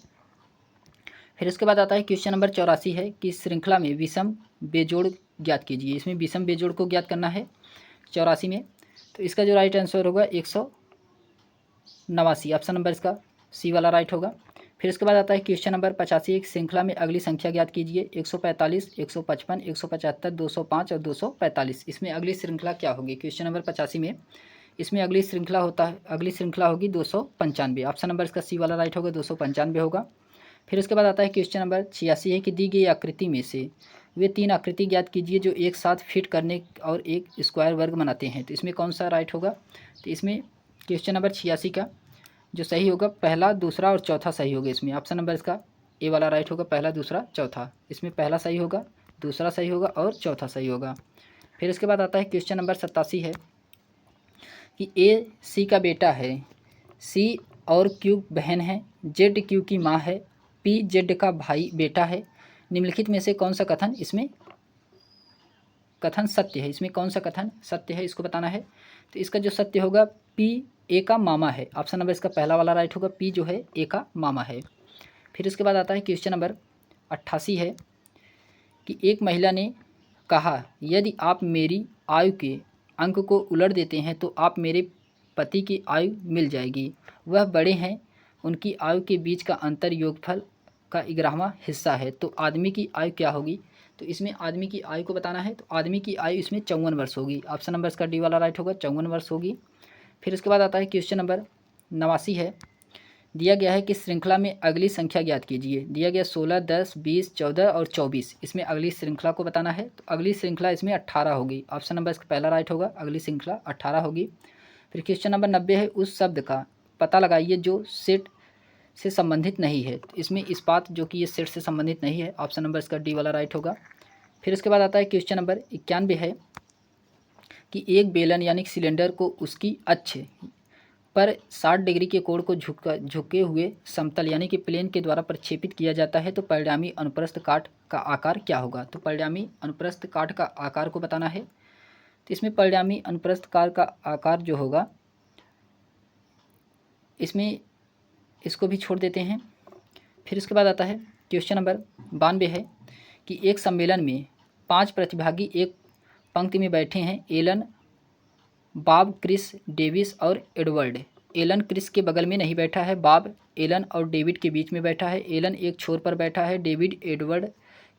फिर इसके बाद आता है क्वेश्चन नंबर 84 है कि श्रृंखला में विषम बेजोड़ ज्ञात कीजिए। इसमें विषम बेजोड़ को ज्ञात करना है 84 में। तो इसका जो राइट आंसर होगा 189, ऑप्शन नंबर इसका सी वाला राइट होगा। फिर इसके बाद आता है क्वेश्चन नंबर 85, एक श्रृंखला में अगली संख्या ज्ञात कीजिए। 145, 155, 175, 205 और 245। इसमें अगली श्रृंखला क्या होगी? क्वेश्चन नंबर 85 में इसमें अगली श्रृंखला होगी 295, ऑप्शन नंबर इसका सी वाला राइट होगा, 295 होगा। फिर उसके बाद आता है क्वेश्चन नंबर 86 है कि दी गई आकृति में से वे 3 आकृति ज्ञात कीजिए जो एक साथ फिट करने और एक स्क्वायर वर्ग बनाते हैं। तो इसमें कौन सा राइट होगा? तो इसमें क्वेश्चन नंबर 86 का जो सही होगा पहला, दूसरा और चौथा सही होगा। इसमें ऑप्शन नंबर इसका ए वाला राइट होगा, पहला, दूसरा, चौथा। इसमें पहला सही होगा, दूसरा सही होगा और चौथा सही होगा। फिर इसके बाद आता है क्वेश्चन नंबर 87 है कि ए सी का बेटा है, सी और क्यू बहन है, जेड क्यू की माँ है, पी जेड का भाई बेटा है। निम्नलिखित में से कौन सा कथन इसमें कथन सत्य है? इसमें कौन सा कथन सत्य है इसको बताना है। तो इसका जो सत्य होगा पी ए का मामा है, ऑप्शन नंबर इसका पहला वाला राइट होगा, पी जो है ए का मामा है। फिर इसके बाद आता है क्वेश्चन नंबर 88 है कि एक महिला ने कहा यदि आप मेरी आयु के अंक को उलट देते हैं तो आप मेरे पति की आयु मिल जाएगी। वह बड़े हैं, उनकी आयु के बीच का अंतर योगफल का 11वां हिस्सा है। तो आदमी की आयु क्या होगी? तो इसमें आदमी की आयु को बताना है। तो आदमी की आयु इसमें 54 वर्ष होगी, ऑप्शन नंबर इसका डी वाला राइट होगा, 54 वर्ष होगी। फिर उसके बाद आता है क्वेश्चन नंबर 89 है, दिया गया है कि श्रृंखला में अगली संख्या ज्ञात कीजिए। दिया गया 16, 10, 20, 14 और 24। इसमें अगली श्रृंखला को बताना है। तो अगली श्रृंखला इसमें 18 होगी, ऑप्शन नंबर इसका पहला राइट होगा, अगली श्रृंखला 18 होगी। फिर क्वेश्चन नंबर 90 है, उस शब्द का पता लगाइए जो सेट से संबंधित नहीं है। तो इसमें इस्पात जो कि ये सेट से संबंधित नहीं है, ऑप्शन नंबर इसका डी वाला राइट होगा। फिर उसके बाद आता है क्वेश्चन नंबर 91 है कि एक बेलन यानी सिलेंडर को उसकी अक्ष पर 60 डिग्री के कोण को झुके हुए समतल यानी कि प्लेन के द्वारा प्रक्षेपित किया जाता है तो परिणामी अनुप्रस्थ काट का आकार क्या होगा? तो परिणामी अनुप्रस्थ काट का आकार को बताना है। तो इसमें परिणामी अनुप्रस्थ काट का आकार जो होगा इसमें इसको भी छोड़ देते हैं। फिर इसके बाद आता है क्वेश्चन नंबर 92 है कि एक सम्मेलन में 5 प्रतिभागी एक पंक्ति में बैठे हैं। एलन, बॉब, क्रिस, डेविस और एडवर्ड। एलन क्रिस के बगल में नहीं बैठा है, बॉब एलन और डेविड के बीच में बैठा है, एलन एक छोर पर बैठा है, डेविड एडवर्ड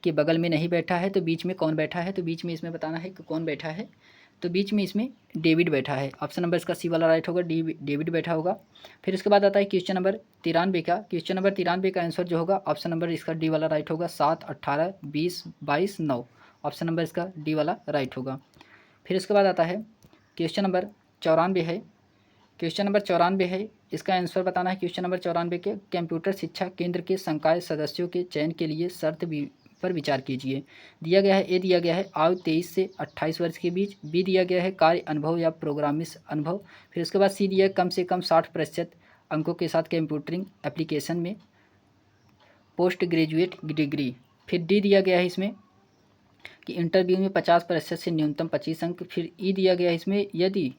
के बगल में नहीं बैठा है। तो बीच में कौन बैठा है? तो बीच में इसमें बताना है कि कौन बैठा है। तो बीच में इसमें डेविड बैठा है, ऑप्शन नंबर इसका सी वाला राइट होगा, डेविड बैठा होगा। फिर उसके बाद आता है क्वेश्चन नंबर 93 का आंसर जो होगा ऑप्शन नंबर इसका डी वाला राइट होगा, 7, 18, 20, 22, 9, ऑप्शन नंबर इसका डी वाला राइट होगा। फिर उसके बाद आता है क्वेश्चन नंबर 94 है, इसका आंसर बताना है। क्वेश्चन नंबर 94 के कंप्यूटर शिक्षा केंद्र के संकाय सदस्यों के चयन के लिए शर्त पर विचार कीजिए। दिया गया है, ए दिया गया है आयु 23 से 28 वर्ष के बीच, बी दिया गया है कार्य अनुभव या प्रोग्रामिंग अनुभव, फिर उसके बाद सी दिया है कम से कम 60% अंकों के साथ कंप्यूटरिंग एप्लीकेशन में पोस्ट ग्रेजुएट डिग्री, फिर डी दिया गया है इसमें कि इंटरव्यू में 50% से न्यूनतम 25 अंक, फिर ई दिया गया है इसमें यदि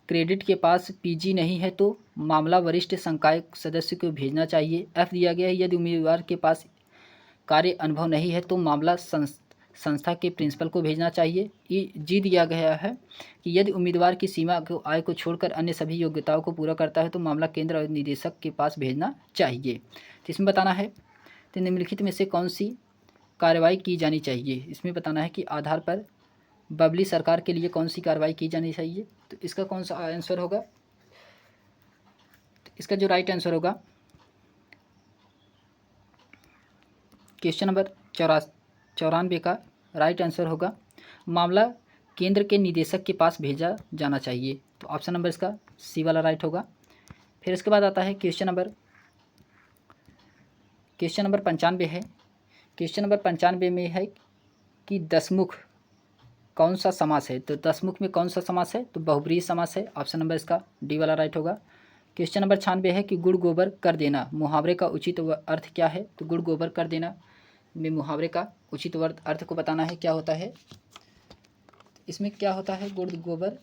क्रेडिट के पास पीजी नहीं है तो मामला वरिष्ठ संकाय सदस्य को भेजना चाहिए, एफ दिया गया है यदि उम्मीदवार के पास कार्य अनुभव नहीं है तो मामला संस्था के प्रिंसिपल को भेजना चाहिए। जी दिया गया है कि यदि उम्मीदवार की सीमा को आय को छोड़कर अन्य सभी योग्यताओं को पूरा करता है तो मामला केंद्र और निदेशक के पास भेजना चाहिए। तो इसमें बताना है तो निम्नलिखित में से कौन सी कार्रवाई की जानी चाहिए। इसमें बताना है कि आधार पर बबली सरकार के लिए कौन सी कार्रवाई की जानी चाहिए। तो इसका कौन सा आंसर होगा? तो इसका जो राइट आंसर होगा क्वेश्चन नंबर 94 का राइट आंसर होगा मामला केंद्र के निदेशक के पास भेजा जाना चाहिए। तो ऑप्शन नंबर इसका सी वाला राइट होगा। फिर इसके बाद आता है क्वेश्चन नंबर 95 है। क्वेश्चन नंबर 95 में है कि दसमुख कौन सा समास है। तो दसमुख में कौन सा समास है? तो बहुब्रीहि समास है, ऑप्शन नंबर इसका डी वाला राइट होगा। क्वेश्चन नंबर 96 है कि गुड़ गोबर कर देना मुहावरे का उचित अर्थ क्या है। तो गुड़ गोबर कर देना में मुहावरे का उचित अर्थ को बताना है क्या होता है। इसमें क्या होता है गुड़ गोबर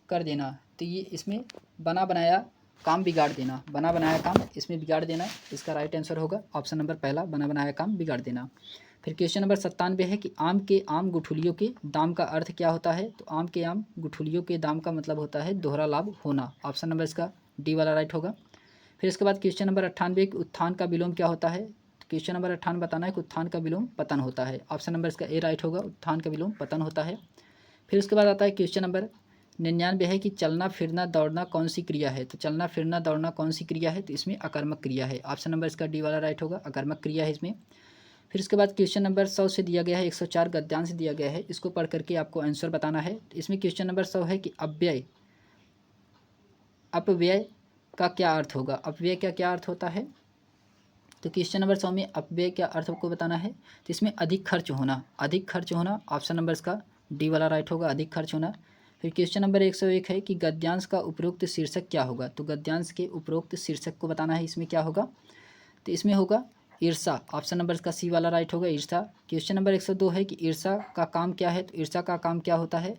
कर देना? तो ये इसमें बना बनाया काम बिगाड़ देना, बना बनाया काम इसमें बिगाड़ देना, इसका राइट आंसर होगा ऑप्शन नंबर पहला, बना बनाया काम बिगाड़ देना। फिर क्वेश्चन नंबर 97 है कि आम के आम गुठलियों के दाम का अर्थ क्या होता है। तो आम के आम गुठलियों के दाम का मतलब होता है दोहरा लाभ होना, ऑप्शन नंबर इसका डी वाला राइट होगा। फिर इसके बाद क्वेश्चन नंबर 98 कि उत्थान का विलोम क्या होता है। क्वेश्चन नंबर 98 बताना है कि उत्थान का विलोम पतन होता है, ऑप्शन नंबर इसका ए राइट होगा, उत्थान का विलोम पतन होता है। फिर उसके बाद आता है क्वेश्चन नंबर 99 है कि चलना फिरना दौड़ना कौन सी क्रिया है। तो चलना फिरना दौड़ना कौन सी क्रिया है। तो इसमें अकर्मक क्रिया है, ऑप्शन नंबर इसका डी वाला राइट होगा, अकर्मक क्रिया है इसमें। फिर उसके बाद क्वेश्चन नंबर 100 से दिया गया है, 104 गद्यांश दिया गया है, इसको पढ़ करके आपको आंसर बताना है। इसमें क्वेश्चन नंबर 100 है कि अपव्यय का क्या अर्थ होगा। अपव्यय का क्या अर्थ होता है। तो क्वेश्चन नंबर 100 में अपव्यय क्या अर्थ को बताना है। तो इसमें अधिक खर्च होना, अधिक खर्च होना, ऑप्शन नंबर इसका डी वाला राइट होगा, अधिक खर्च होना। फिर क्वेश्चन नंबर 101 है कि गद्यांश का उपरोक्त शीर्षक क्या होगा। तो गद्यांश के उपरोक्त शीर्षक को बताना है, इसमें क्या होगा। तो इसमें होगा ईर्षा, ऑप्शन नंबर इसका सी वाला राइट होगा, ईर्षा। क्वेश्चन नंबर 102 है कि ईर्षा का काम क्या है। तो ईर्षा का काम क्या होता है।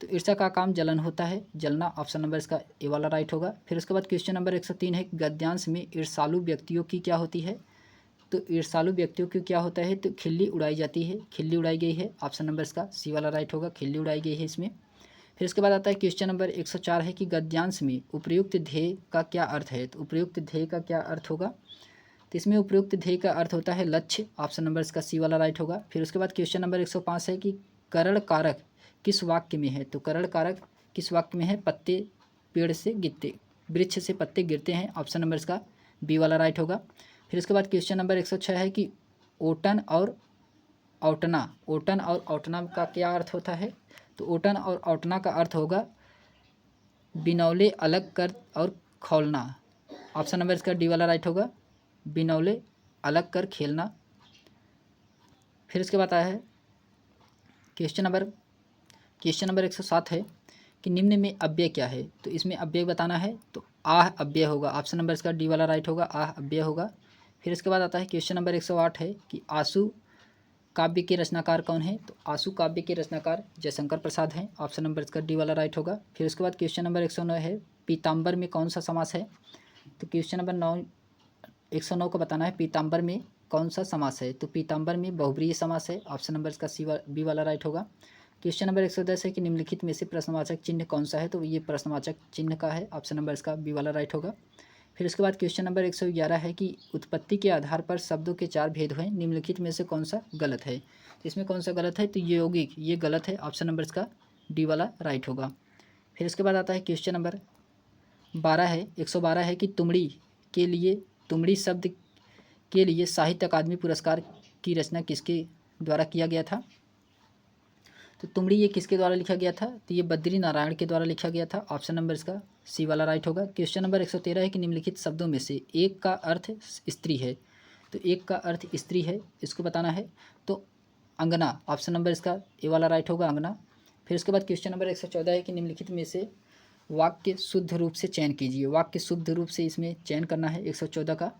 तो ईर्षा का काम जलन होता है, जलना, ऑप्शन नंबर इसका ए वाला राइट होगा। फिर उसके बाद क्वेश्चन नंबर 103 है कि गद्यांश में ईर्षालु व्यक्तियों की क्या होती है। तो ईर्षालु व्यक्तियों की क्या होता है। तो खिल्ली उड़ाई जाती है, खिल्ली उड़ाई गई है, ऑप्शन नंबर इसका सी वाला राइट होगा, खिल्ली उड़ाई गई है इसमें। फिर इसके बाद आता है क्वेश्चन नंबर 104 है कि गद्यांश में उपयुक्त ध्येय का क्या अर्थ है। तो उपयुक्त ध्येय का क्या अर्थ होगा। तो इसमें उपयुक्त ध्येय का अर्थ होता है लक्ष्य, ऑप्शन नंबर इसका सी वाला राइट होगा। फिर उसके बाद क्वेश्चन नंबर 105 है कि करण कारक किस वाक्य में है। तो करण कारक किस वाक्य में है। पत्ते पेड़ से गिरते, वृक्ष से पत्ते गिरते हैं, ऑप्शन नंबर इसका बी वाला राइट होगा। फिर उसके बाद क्वेश्चन नंबर 106 है कि ओटन और औटना, ओटन और औटना का क्या अर्थ होता है। तो ओटन और औटना का अर्थ होगा बिनौले अलग कर और खौलना, ऑप्शन नंबर इसका डी वाला राइट होगा, बिनौले अलग कर खेलना। फिर उसके बाद आया है क्वेश्चन नंबर 107 है कि निम्न में अव्यय क्या है। तो इसमें अव्यय बताना है। तो आह अव्यय होगा, ऑप्शन नंबर इसका डी वाला राइट होगा, आह अव्यय होगा। फिर इसके बाद आता है क्वेश्चन नंबर 108 है कि आंसू काव्य के रचनाकार कौन है। तो आंसू काव्य के रचनाकार जयशंकर प्रसाद हैं, ऑप्शन नंबर इसका डी वाला राइट होगा। फिर उसके बाद क्वेश्चन नंबर 109 है पीताम्बर में कौन सा समास है। तो क्वेश्चन नंबर 109 को बताना है पीताम्बर में कौन सा समास है। तो पीताम्बर में बहुब्रीहि समास है, ऑप्शन नंबर इसका बी वाला राइट होगा। क्वेश्चन नंबर 110 है कि निम्नलिखित में से प्रश्नवाचक चिन्ह कौन सा है। तो ये प्रश्नवाचक चिन्ह का है, ऑप्शन नंबर इसका बी वाला राइट होगा। फिर उसके बाद क्वेश्चन नंबर 111 है कि उत्पत्ति के आधार पर शब्दों के 4 भेद हैं, निम्नलिखित में से कौन सा गलत है। तो इसमें कौन सा गलत है। तो यौगिक, ये गलत है, ऑप्शन नंबर इसका डी वाला राइट होगा। फिर उसके बाद आता है क्वेश्चन नंबर 112 है कि तुमड़ी शब्द के लिए साहित्य अकादमी पुरस्कार की रचना किसके द्वारा किया गया था। तो तुमड़ी ये किसके द्वारा लिखा गया था। तो ये बद्री नारायण के द्वारा लिखा गया था, ऑप्शन नंबर इसका सी वाला राइट होगा। क्वेश्चन नंबर 113 है कि निम्नलिखित शब्दों में से एक का अर्थ स्त्री है। तो एक का अर्थ स्त्री है, इसको बताना है। तो अंगना, ऑप्शन नंबर इसका ए वाला राइट होगा, अंगना। फिर उसके बाद क्वेश्चन नंबर 114 है कि निम्नलिखित में से वाक्य शुद्ध रूप से चयन कीजिए। वाक्य शुद्ध रूप से इसमें चयन करना है 114 का।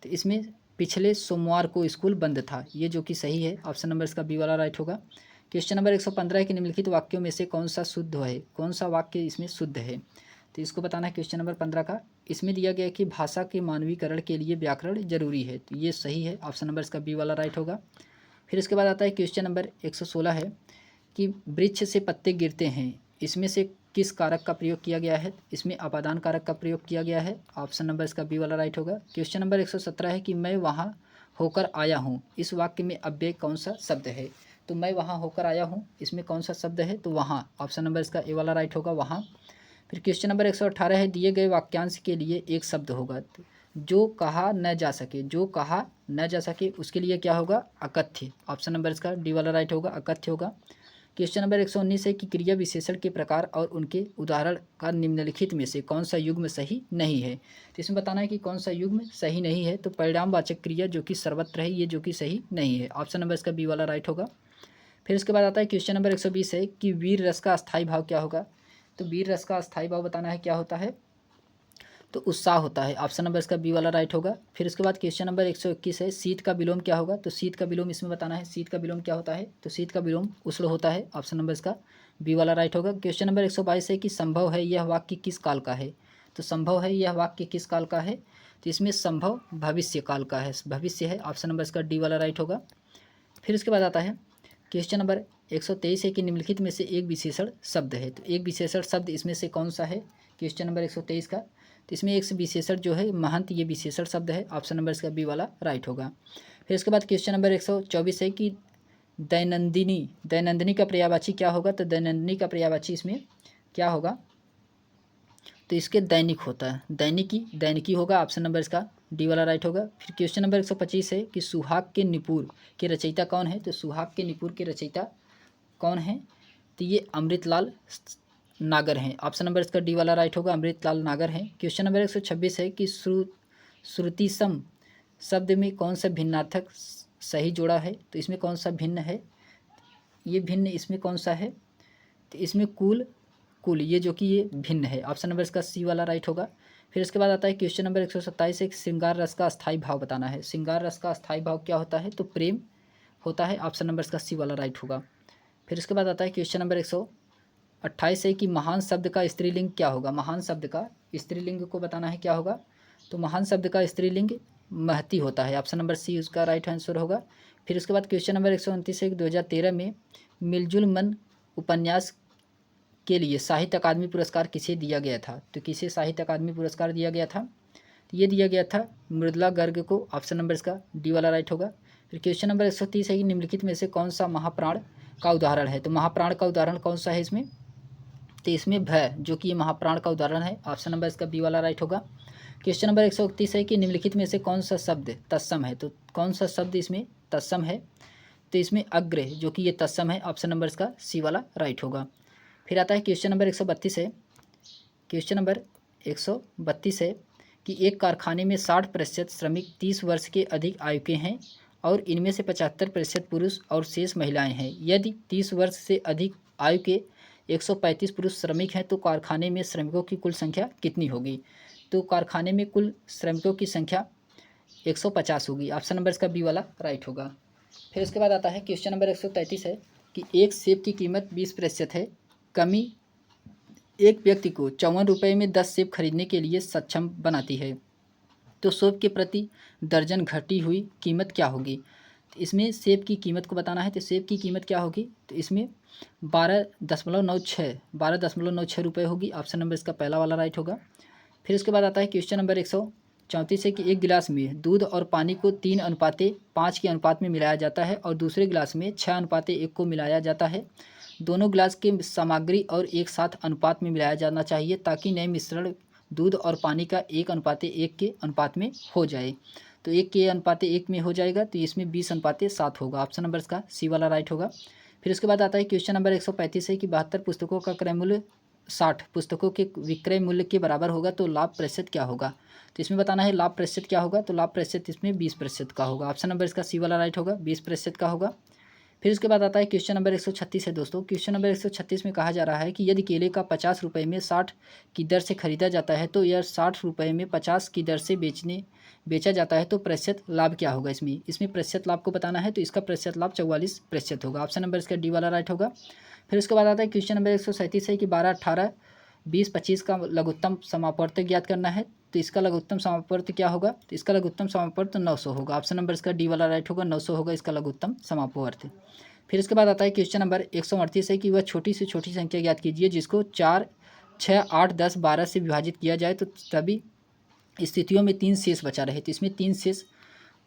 तो इसमें पिछले सोमवार को स्कूल बंद था, ये जो कि सही है, ऑप्शन नंबर इसका बी वाला राइट होगा। क्वेश्चन नंबर 115 है कि निम्नलिखित वाक्यों में से कौन सा शुद्ध है, कौन सा वाक्य इसमें शुद्ध है। तो इसको बताना है क्वेश्चन नंबर 15 का। इसमें दिया गया है कि भाषा के मानवीकरण के लिए व्याकरण जरूरी है, तो ये सही है, ऑप्शन नंबर इसका बी वाला राइट होगा। फिर इसके बाद आता है क्वेश्चन नंबर 116 है कि वृक्ष से पत्ते गिरते हैं, इसमें से किस कारक का प्रयोग किया गया है। इसमें अपादान कारक का प्रयोग किया गया है, ऑप्शन नंबर इसका बी वाला राइट होगा। क्वेश्चन नंबर 117 है कि मैं वहाँ होकर आया हूँ, इस वाक्य में अव्यय कौन सा शब्द है। तो मैं वहाँ होकर आया हूँ, इसमें कौन सा शब्द है। तो वहाँ, ऑप्शन नंबर इसका ए वाला राइट होगा, वहाँ। फिर क्वेश्चन नंबर 118 है दिए गए वाक्यांश के लिए एक शब्द होगा। जो कहा न जा सके, जो कहा न जा सके उसके लिए क्या होगा, अकथ्य, ऑप्शन नंबर इसका डी वाला राइट होगा, अकथ्य होगा। क्वेश्चन नंबर 119 है कि क्रिया विशेषण के प्रकार और उनके उदाहरण का निम्नलिखित में से कौन सा युग्म सही नहीं है। तो इसमें बताना है कि कौन सा युग्म सही नहीं है। तो परिणामवाचक क्रिया जो कि सर्वत्र है, ये जो कि सही नहीं है, ऑप्शन नंबर इसका बी वाला राइट होगा। फिर इसके बाद आता है क्वेश्चन नंबर 120 है कि वीर रस का अस्थायी भाव क्या होगा। तो वीर रस का अस्थायी भाव बताना है क्या होता है। तो उत्साह होता है, ऑप्शन नंबर इसका बी वाला राइट होगा। फिर उसके बाद क्वेश्चन नंबर 121 है शीत का विलोम क्या होगा। तो शीत का विलोम इसमें बताना है, शीत का विलोम क्या होता है। तो शीत का विलोम उष्ण होता है, ऑप्शन नंबर इसका बी वाला राइट होगा। क्वेश्चन नंबर 122 है कि संभव है यह वाक्य किस काल का है। तो संभव है यह वाक्य किस काल का है? तो इसमें संभव भविष्य काल का है, भविष्य है। ऑप्शन नंबर इसका डी वाला राइट होगा। फिर उसके बाद आता है क्वेश्चन नंबर 123 है कि निम्नलिखित में से एक विशेषण शब्द है। तो एक विशेषण शब्द इसमें से कौन सा है? क्वेश्चन नंबर 123 का, तो इसमें एक विशेषण जो है महंत, ये विशेषण शब्द है। ऑप्शन नंबर इसका बी वाला राइट होगा। फिर उसके बाद क्वेश्चन नंबर 124 है कि दैनंदिनी, दैनंदिनी का पर्यायवाची क्या होगा? तो दैनंदिनी का पर्यायवाची इसमें क्या होगा? तो इसके दैनिक होता है, दैनिकी, दैनिकी होगा। ऑप्शन नंबर इसका डी वाला राइट होगा। फिर क्वेश्चन नंबर 125 है कि सुहाग के निपुर के रचयिता कौन है? तो सुहाग के निपुर के रचयिता कौन है? तो ये अमृतलाल नागर हैं। ऑप्शन नंबर इसका डी वाला राइट होगा, अमृतलाल नागर हैं। क्वेश्चन नंबर 126 है कि श्रुतिसम शब्द में कौन सा भिन्नार्थक सही जोड़ा है? तो इसमें कौन सा भिन्न है? ये भिन्न इसमें कौन सा है? तो इसमें कुल, कुल, ये जो कि ये भिन्न है। ऑप्शन नंबर इसका सी वाला राइट होगा। फिर इसके बाद आता है क्वेश्चन नंबर 127 है, श्रृंगार रस का अस्थायी भाव बताना है। श्रृंगार रस का अस्थायी भाव क्या होता है? तो प्रेम होता है। ऑप्शन नंबर इसका सी वाला राइट होगा। फिर इसके बाद आता है क्वेश्चन नंबर 128 है कि महान शब्द का स्त्रीलिंग क्या होगा? महान शब्द का स्त्रीलिंग को बताना है क्या होगा? तो महान शब्द का स्त्रीलिंग महती होता है। ऑप्शन नंबर सी उसका राइट आंसर होगा। फिर उसके बाद क्वेश्चन नंबर 129 है कि 2013 में मिलजुल मन उपन्यास के लिए साहित्य अकादमी पुरस्कार किसे दिया गया था? तो किसे साहित्य अकादमी पुरस्कार दिया गया था? तो ये दिया गया था मृदुला गर्ग को। ऑप्शन नंबर इसका डी वाला राइट होगा। फिर क्वेश्चन नंबर 130 है कि निम्नलिखित में से कौन सा महाप्राण का उदाहरण है? तो महाप्राण का उदाहरण कौन सा है इसमें? तो इसमें भय, जो कि ये महाप्राण का उदाहरण है। ऑप्शन नंबर इसका बी वाला राइट होगा। क्वेश्चन नंबर 131 है कि निम्नलिखित में से कौन सा शब्द तत्सम है? तो कौन सा शब्द इसमें तत्सम है? तो इसमें अग्र, जो कि ये तत्सम है। ऑप्शन नंबर इसका सी वाला राइट होगा। फिर आता है क्वेश्चन नंबर 132 है, क्वेश्चन नंबर 132 है कि एक कारखाने में 60% श्रमिक 30 वर्ष के अधिक आयु के हैं और इनमें से 75% पुरुष और शेष महिलाएं हैं। यदि 30 वर्ष से अधिक आयु के 135 पुरुष श्रमिक हैं तो कारखाने में श्रमिकों की कुल संख्या कितनी होगी? तो कारखाने में कुल श्रमिकों की संख्या 150 होगी। ऑप्शन नंबर इसका बी वाला राइट होगा। फिर उसके बाद आता है क्वेश्चन नंबर 133 है कि एक सेब की कीमत 20% है, कमी एक व्यक्ति को 54 रुपये में 10 सेब खरीदने के लिए सक्षम बनाती है, तो सेब के प्रति दर्जन घटी हुई कीमत क्या होगी? तो इसमें सेब की कीमत को बताना है। तो सेब की कीमत क्या होगी? तो इसमें 12.96 रुपये होगी। ऑप्शन नंबर इसका पहला वाला राइट होगा। फिर उसके बाद आता है क्वेश्चन नंबर 134 है कि एक गिलास में दूध और पानी को 3:5 के अनुपात में मिलाया जाता है और दूसरे गिलास में 6:1 को मिलाया जाता है। दोनों गिलास की सामग्री और एक साथ अनुपात में मिलाया जाना चाहिए ताकि नए मिश्रण दूध और पानी का 1:1 के अनुपात में हो जाए। तो 1 के अनुपात 1 में हो जाएगा, तो इसमें 20:7 होगा। ऑप्शन नंबर इसका सी वाला राइट होगा। फिर उसके बाद आता है क्वेश्चन नंबर 135 है कि 72 पुस्तकों का क्रय मूल्य 60 पुस्तकों के विक्रय मूल्य के बराबर होगा, तो लाभ प्रतिशत क्या होगा? तो इसमें बताना है लाभ प्रतिशत क्या होगा। तो लाभ प्रतिशत इसमें 20% का होगा। ऑप्शन नंबर इसका सी वाला राइट होगा, 20% का होगा। फिर उसके बाद आता है क्वेश्चन नंबर 136 है दोस्तों। क्वेश्चन नंबर 136 में कहा जा रहा है कि यदि केले का 50 रुपये में 60 की दर से खरीदा जाता है तो यह 60 रुपये में 50 की दर से बेचा जाता है, तो प्रतिशत लाभ क्या होगा? इसमें प्रतिशत लाभ को बताना है। तो इसका प्रतिशत लाभ 44% होगा। ऑप्शन नंबर इसका डी वाला राइट होगा। फिर उसके बाद आता है क्वेश्चन नंबर 137 है कि 12, 18, 20, 25 का लघुत्तम समापवर्त ज्ञात करना है। तो इसका लघुत्तम समापवर्त क्या होगा? तो इसका लघुत्तम समापवर्त 900 होगा। ऑप्शन नंबर इसका डी वाला राइट होगा, 900 होगा इसका लघुत्तम समापवर्त। फिर इसके बाद आता है क्वेश्चन नंबर 138 है कि वह छोटी से छोटी संख्या ज्ञात कीजिए जिसको 4, 6, 8, 10, 12 से विभाजित किया जाए तो सभी स्थितियों में 3 शेष बचा रहे। तो इसमें 3 शेष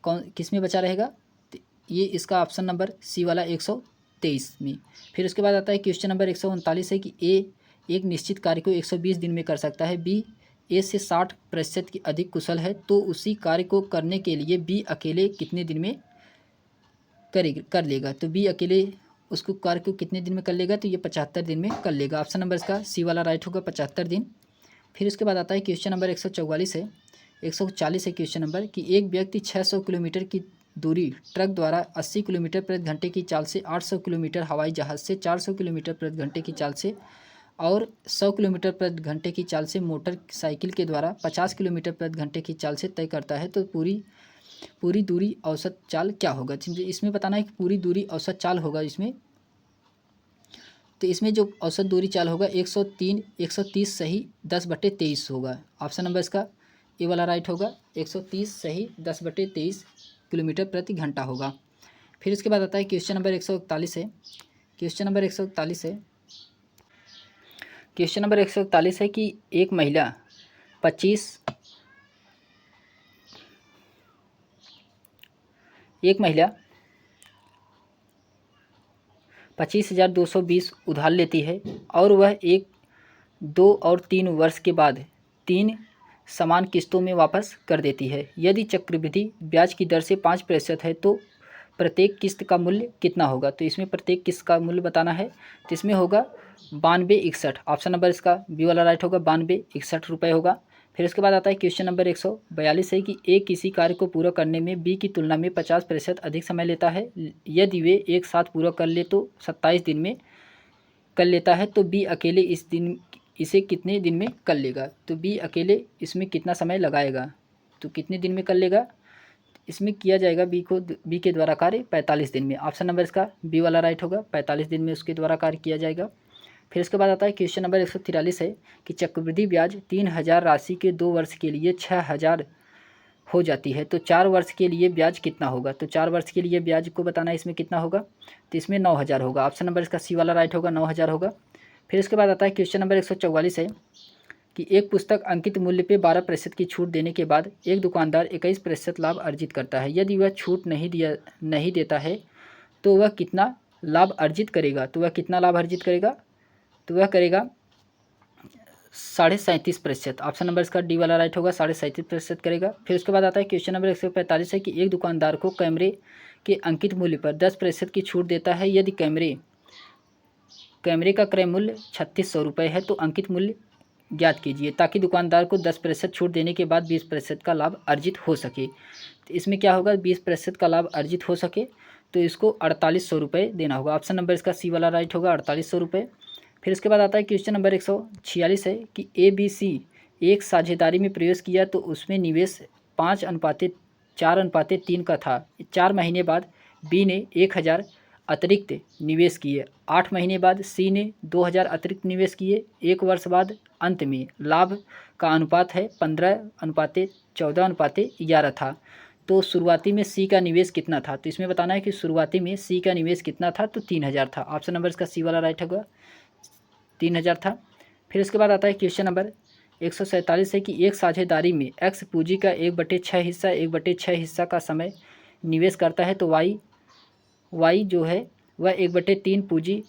किस में बचा रहेगा? तो ये इसका ऑप्शन नंबर सी वाला 123 में। फिर उसके बाद आता है क्वेश्चन नंबर 139 है कि ए एक निश्चित कार्य को 120 दिन में कर सकता है, बी ए से 60% की अधिक कुशल है, तो उसी कार्य को करने के लिए बी अकेले कितने दिन में कर लेगा? तो बी अकेले उसको कार्य को कितने दिन में कर लेगा? तो ये 75 दिन में कर लेगा। ऑप्शन नंबर इसका सी वाला राइट होगा, 75 दिन। फिर उसके बाद आता है क्वेश्चन नंबर 144 है, 140 है क्वेश्चन नंबर कि एक व्यक्ति 600 किलोमीटर की दूरी ट्रक द्वारा 80 किलोमीटर प्रति घंटे की चाल से, 800 किलोमीटर हवाई जहाज़ से, 400 किलोमीटर प्रति घंटे की चाल से और 100 किलोमीटर प्रति घंटे की चाल से मोटर साइकिल के द्वारा 50 किलोमीटर प्रति घंटे की चाल से तय करता है, तो पूरी दूरी औसत चाल क्या होगा? इसमें बताना है कि पूरी दूरी औसत चाल होगा इसमें तो इसमें जो औसत दूरी चाल होगा 130 सही 10/23 होगा। ऑप्शन नंबर इसका ए वाला राइट होगा। 130 सही 10/23 किलोमीटर प्रति घंटा होगा। फिर इसके बाद आता है क्वेश्चन नंबर 141 है। क्वेश्चन नंबर 141 है। क्वेश्चन नंबर 141 है कि एक महिला 25,220 उधार लेती है और वह 1, 2 और 3 वर्ष के बाद 3 समान किस्तों में वापस कर देती है। यदि चक्रवृद्धि ब्याज की दर से 5% है तो प्रत्येक किस्त का मूल्य कितना होगा? तो इसमें प्रत्येक किस्त का मूल्य बताना है। तो इसमें होगा 9261। ऑप्शन नंबर इसका बी वाला राइट होगा। 9261 रुपये होगा। फिर उसके बाद आता है क्वेश्चन नंबर 142 है कि ए किसी कार्य को पूरा करने में बी की तुलना में 50% अधिक समय लेता है। यदि वे एक साथ पूरा कर ले तो 27 दिन में कर लेता है, तो बी अकेले इसे कितने दिन में कर लेगा? तो बी अकेले इसमें कितना समय लगाएगा? तो कितने दिन में कर लेगा? इसमें किया जाएगा बी के द्वारा कार्य 45 दिन में। ऑप्शन नंबर इसका बी वाला राइट होगा। 45 दिन में उसके द्वारा कार्य किया जाएगा। फिर इसके बाद आता है क्वेश्चन नंबर 143 है कि चक्रवृद्धि ब्याज 3000 राशि के 2 वर्ष के लिए 6000 हो जाती है, तो 4 वर्ष के लिए ब्याज कितना होगा? तो 4 वर्ष के लिए ब्याज को बताना है इसमें कितना होगा? तो इसमें 9000 होगा। ऑप्शन नंबर इसका सी वाला राइट होगा। 9000 होगा। फिर इसके बाद आता है क्वेश्चन नंबर 144 है कि एक पुस्तक अंकित मूल्य पे 12% की छूट देने के बाद एक दुकानदार 21% लाभ अर्जित करता है। यदि वह छूट नहीं देता है तो वह कितना लाभ अर्जित करेगा? तो वह कितना लाभ अर्जित करेगा? तो वह करेगा 37.5%। ऑप्शन नंबर इसका डी वाला राइट होगा। 37.5% करेगा। फिर उसके बाद आता है क्वेश्चन नंबर 145 है कि एक दुकानदार को कैमरे के अंकित मूल्य पर 10% की छूट देता है। यदि कैमरे का क्रय मूल्य 3600 रुपये है तो अंकित मूल्य ज्ञात कीजिए ताकि दुकानदार को 10% छूट देने के बाद 20% का लाभ अर्जित हो सके। तो इसमें क्या होगा? 20% का लाभ अर्जित हो सके तो इसको 4800 रुपये देना होगा। ऑप्शन नंबर इसका सी वाला राइट होगा। 4800 रुपये। फिर इसके बाद आता है क्वेश्चन नंबर 146 है कि ABC एक साझेदारी में प्रवेश किया तो उसमें निवेश 5:4:3 का था। 4 महीने बाद बी ने 1000 अतिरिक्त निवेश किए। 8 महीने बाद सी ने 2000 अतिरिक्त निवेश किए। 1 वर्ष बाद अंत में लाभ का अनुपात है 15:14:11 था। तो शुरुआती में सी का निवेश कितना था? तो इसमें बताना है कि शुरुआती में सी का निवेश कितना था? तो 3000 था। ऑप्शन नंबर इसका सी वाला राइट होगा। 3000 था। फिर इसके बाद आता है क्वेश्चन नंबर 147 है कि एक साझेदारी में एक्स पूंजी का 1/6 हिस्सा 1/6 हिस्सा का समय निवेश करता है तो वाई जो है वह 1/3 पूंजी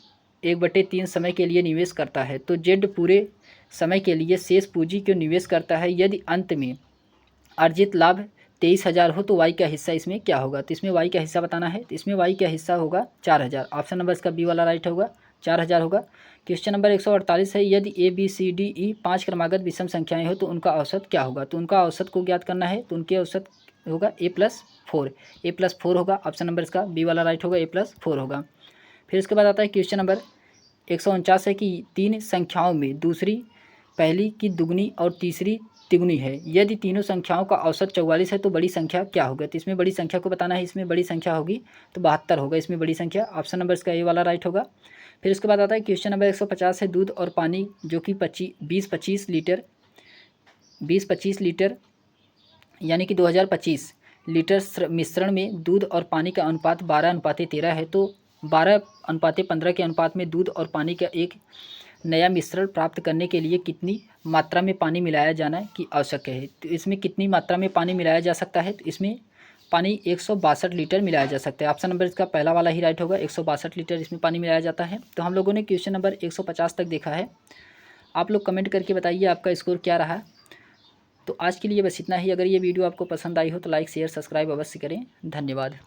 1/3 समय के लिए निवेश करता है। तो जेड पूरे समय के लिए शेष पूंजी को निवेश करता है। यदि अंत में अर्जित लाभ 23000 हो तो वाई का हिस्सा इसमें क्या होगा? तो इसमें वाई का हिस्सा बताना है। तो इसमें वाई का हिस्सा होगा 4000। ऑप्शन नंबर इसका बी वाला राइट होगा। 4000 होगा। क्वेश्चन नंबर 148 है यदि ABCDE 5 क्रमागत विषम संख्याएं हो तो उनका औसत क्या होगा? तो उनका औसत को ज्ञात करना है। तो उनके औसत होगा A+4। A+4 होगा। ऑप्शन नंबर इसका बी वाला राइट होगा। A+4 होगा। फिर इसके बाद आता है क्वेश्चन नंबर 149 है कि 3 संख्याओं में दूसरी पहली की दुगनी और तीसरी तिगुनी है। यदि तीनों संख्याओं का औसत 44 है तो बड़ी संख्या क्या होगा? तो इसमें बड़ी संख्या को बताना है। इसमें बड़ी संख्या होगी तो 72 होगा इसमें बड़ी संख्या। ऑप्शन नंबर इसका ए वाला राइट होगा। फिर उसके बाद आता है क्वेश्चन नंबर 150 है दूध और पानी जो कि 20-25 लीटर यानी कि 2025 लीटर मिश्रण में दूध और पानी का अनुपात 12:13 है। तो 12:15 के अनुपात में दूध और पानी का एक नया मिश्रण प्राप्त करने के लिए कितनी मात्रा में पानी मिलाया जाना की आवश्यक है? तो इसमें कितनी मात्रा में पानी मिलाया जा सकता है? तो इसमें पानी 162 लीटर मिलाया जा सकता है। ऑप्शन नंबर इसका पहला वाला ही राइट होगा। 162 लीटर इसमें पानी मिलाया जाता है। तो हम लोगों ने क्वेश्चन नंबर 150 तक देखा है। आप लोग कमेंट करके बताइए आपका स्कोर क्या रहा। तो आज के लिए बस इतना ही। अगर ये वीडियो आपको पसंद आई हो तो लाइक शेयर सब्सक्राइब अवश्य करें। धन्यवाद।